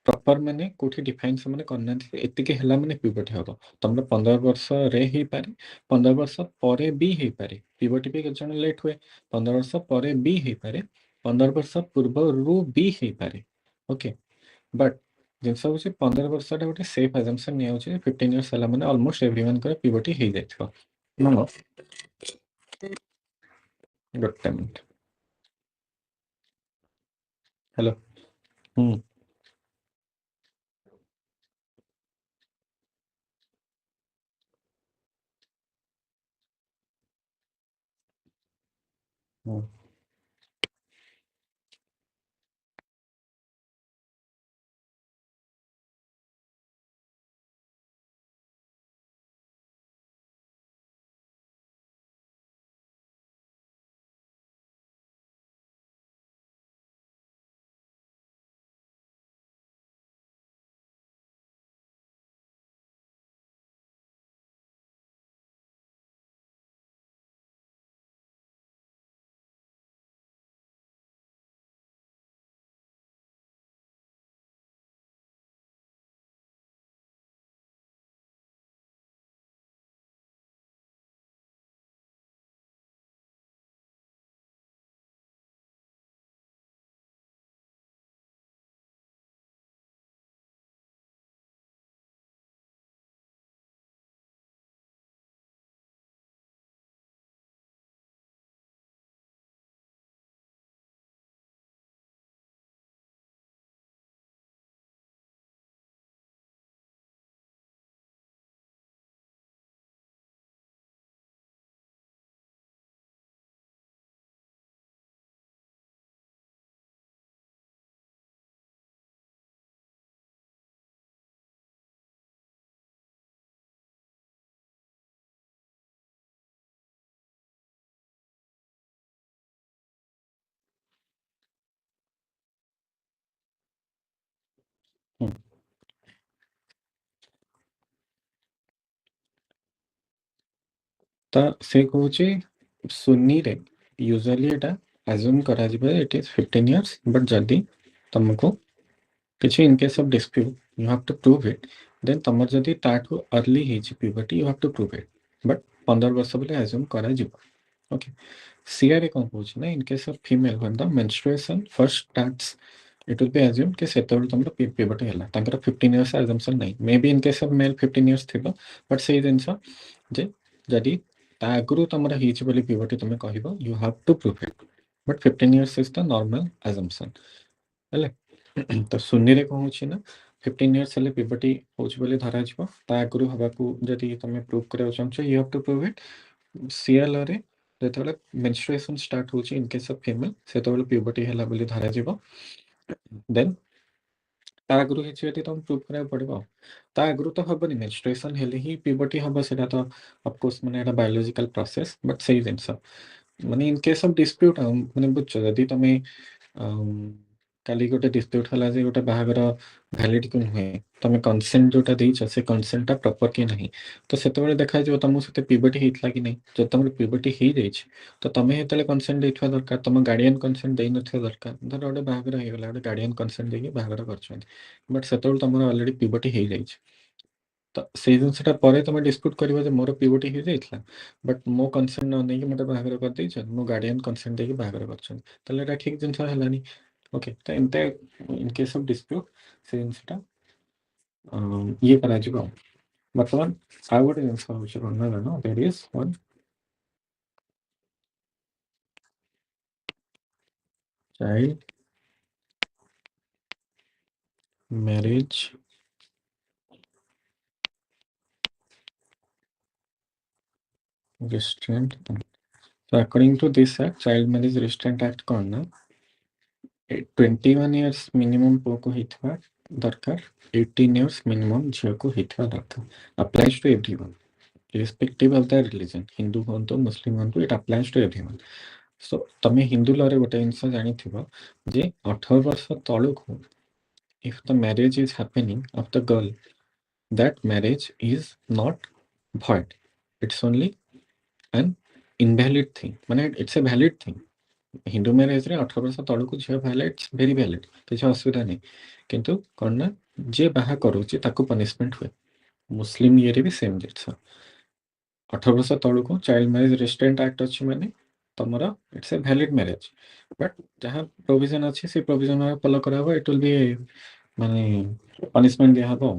ପ୍ରପର ମାନେ କୋଉଠି ଡିଫାଇନ୍ ସେମାନେ କରିନାହାନ୍ତି ଏତିକି ହେଲା ମାନେ ପ୍ୟୁବର୍ଟି ହବ ତମର 15 ବର୍ଷରେ ହେଇପାରେ 15 ବର୍ଷ ପରେ ବି ହେଇପାରେ ପ୍ୟୁବର୍ଟି ବି କେତେ ଜଣ ଲେଟ୍ ହୁଏ 15 ବର୍ଷ ପରେ ବି ହେଇପାରେ 15 ବର୍ଷ ପୂର୍ବରୁ ବି ହେଇପାରେ ଓକେ ବଟ୍ ଜିନିଷ ହେଉଛି 15 ବର୍ଷଟା ଗୋଟେ ସେଫ୍ ଆଜମ୍ପସନ୍ ନିଆଯାଉଛି 15 years ହେଲା ମାନେ ଅଲମୋଷ୍ଟ ଏଭ୍ରିୱାନଙ୍କର ପ୍ୟୁବର୍ଟି ହେଇଯାଇଥିବ ଗୋଟେ ମିନିଟ୍ ହ୍ୟାଲୋ ହୁଁ ହୁଁ से कहूँ सुनी रे यूजुअली एटा एज्यूम करा जिबा इट इज 15 इयर्स बट जदी तुमको किसी in case of dispute you have to prove it then तमर जदी ताठू अर्ली हेछि puberty you have to prove it but 15 वर्ष बोले एज्यूम करा जिबा ओके सीआरए कौन कहूँ ना इन case of female when the menstruation first starts it will B assume कि सेतेबेले तुमर प्यूबर्टी हैला तांकर 15 इयर्स एजम्पशन नहीं may be in case of male 15 years थिबो बट सेही जिंस जे जदी ता आगुरु तमर हेछि बोली प्यूबर्टी तुमे कहबो you have to prove it but 15 years is the normal assumption हेले तो सुन्नी रे कहूँ ना 15 इयर्स हेले प्यूबर्टी होछि बोली धरा जिवो ता आगुरु हबाकू जदी तुमे प्रूव करबा चाहछो you have to prove it सीएल रे ଯେତେବେଳେ ମେନଷ୍ଟ୍ରୁଏସନ୍ ଷ୍ଟାର୍ଟ ହେଉଛି ଇନ୍ କେସ୍ ଅଫ୍ ଫିମେଲ୍ ସେତେବେଳେ ପ୍ୟୁବର୍ଟି ହେଲା ବୋଲି ଧରାଯିବ ଦେନ୍ ତା ଆଗରୁ କିଛି ଯଦି ତମକୁ ପ୍ରୁଭ୍ କରିବାକୁ ପଡ଼ିବ ତା ଆଗରୁ ତ ହବନି ମେନଷ୍ଟ୍ରୁଏସନ୍ ହେଲେ ହିଁ ପ୍ୟୁବର୍ଟି ହବ ସେଇଟା ତ ଅଫକୋର୍ସ ମାନେ ଏଇଟା ବାୟୋଲୋଜିକାଲ ପ୍ରୋସେସ୍ ବଟ୍ ସେଇ ଜିନିଷ ମାନେ ଇନ୍ କେସ୍ ଅଫ୍ ଡିସ୍ପ୍ୟୁଟ୍ ମାନେ ବୁଝୁଛ ଯଦି ତମେ କାଲି ଗୋଟେ ଡିସ୍ପ୍ୟୁଟ୍ ହେଲା ଯେ ଗୋଟେ ବାହାଘର ଭ୍ୟାଲିଡ୍ କି ନୁହେଁ ତମେ କନସେଣ୍ଟ ଯୋଉଟା ଦେଇଛ ସେ କନସେଣ୍ଟଟା ପ୍ରପର କି ନାହିଁ ତ ସେତେବେଳେ ଦେଖାଯିବ ତମକୁ ସେତେ ପ୍ୟୁବର୍ଟି ହେଇଥିଲା କି ନାହିଁ ଯଦି ତମର ପ୍ୟୁବର୍ଟି ହେଇଯାଇଛି ତ ତମେ ଯେତେବେଳେ କନସେଣ୍ଟ ଦେଇଥିବା ଦରକାର ତମ ଗାର୍ଡିଆନ୍ କନସେଣ୍ଟ ଦେଇନଥିବା ଦରକାର ଧର ଗୋଟେ ବାହାଘର ହେଇଗଲା ଗୋଟେ ଗାର୍ଡିଆନ୍ କନସେଣ୍ଟ ଦେଇକି ବାହାଘର କରିଛନ୍ତି ବଟ୍ ସେତେବେଳେ ତମର ଅଲରେଡି ପ୍ୟୁବର୍ଟି ହେଇଯାଇଛି ତ ସେଇ ଜିନିଷଟା ପରେ ତମେ ଡିସ୍ପ୍ୟୁଟ୍ କରିବ ଯେ ମୋର ପ୍ୟୁବର୍ଟି ହେଇଯାଇଥିଲା ବଟ୍ ମୋ କନସେଣ୍ଟ ନ ନେଇକି ମୋତେ ବାହାଘର କରିଦେଇଛନ୍ତି ମୋ ଗାର୍ଡିଆନ୍ କନସେଣ୍ଟ ଦେଇକି ବାହାଘର କରିଛନ୍ତି ତାହେଲେ ଏଇଟା ଠିକ୍ ଜିନିଷ ହେଲାନି ओके तो एमते इन केस ऑफ डिस्प्यूट से जिनसटा ये करा जिवो वर्तमान आ गोटे जिनस होछि कोन ना no there is one child marriage restraint so according to this act child marriage restraint act कोन ना 21 years minimum पुओ को हितवा दरकार 18 years minimum झियो को हितवा दरकार applies to everyone irrespective of the religion hindu honto muslim honto it applies to everyone so तमे Hindu law रे गोटे जिनस जानिथिबो जे 18 वर्ष तळुकु if the marriage is happening of the girl that marriage is not void it's only an invalid thing माने it's a valid thing Hindu marriage रे 18 वर्ष तळुकु झियो valid very valid किछ असुविधा नहीं किंतु कोन ना जे बाहा करूची ताको पनिशमेंट हुए मुस्लिम ये रे भी सेम जिनस 18 वर्ष तळुकु चाइल्ड मैरिज रेस्ट्रेंट एक्ट अछि माने तमरा it's a valid marriage but जहां प्रोविजन अछि से प्रोविजन फॉलो कराबो इट विल बी माने पनिशमेंट दिया हबो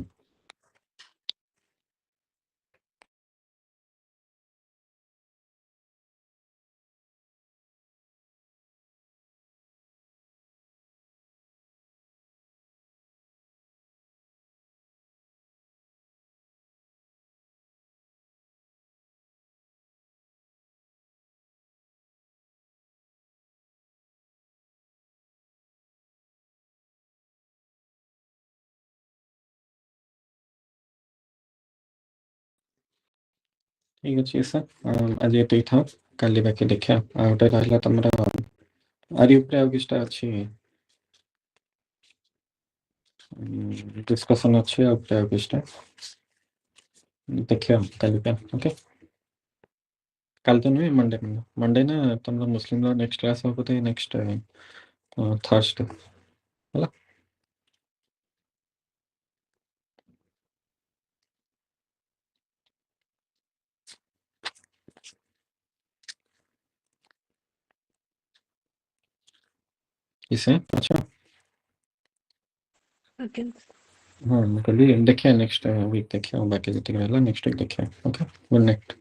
ठीक अछि सर आज एते था काली बाकी देखा आ गोटे रहला तमरा आरि ऊपर आ किछटा अछि डिस्कशन अच्छे आ ऊपर आ किछटा देखियो काली पे ओके कल तो नहीं मंडे मंडे ना तुम मुस्लिम लॉ नेक्स्ट क्लास हो तो नेक्स्ट थर्सडे ହେଲା इसे अच्छा ओके हाँ मैं कल देखिए नेक्स्ट वीक देखिए बाकी जितने रहला नेक्स्ट वीक देखिए ओके गुड नाइट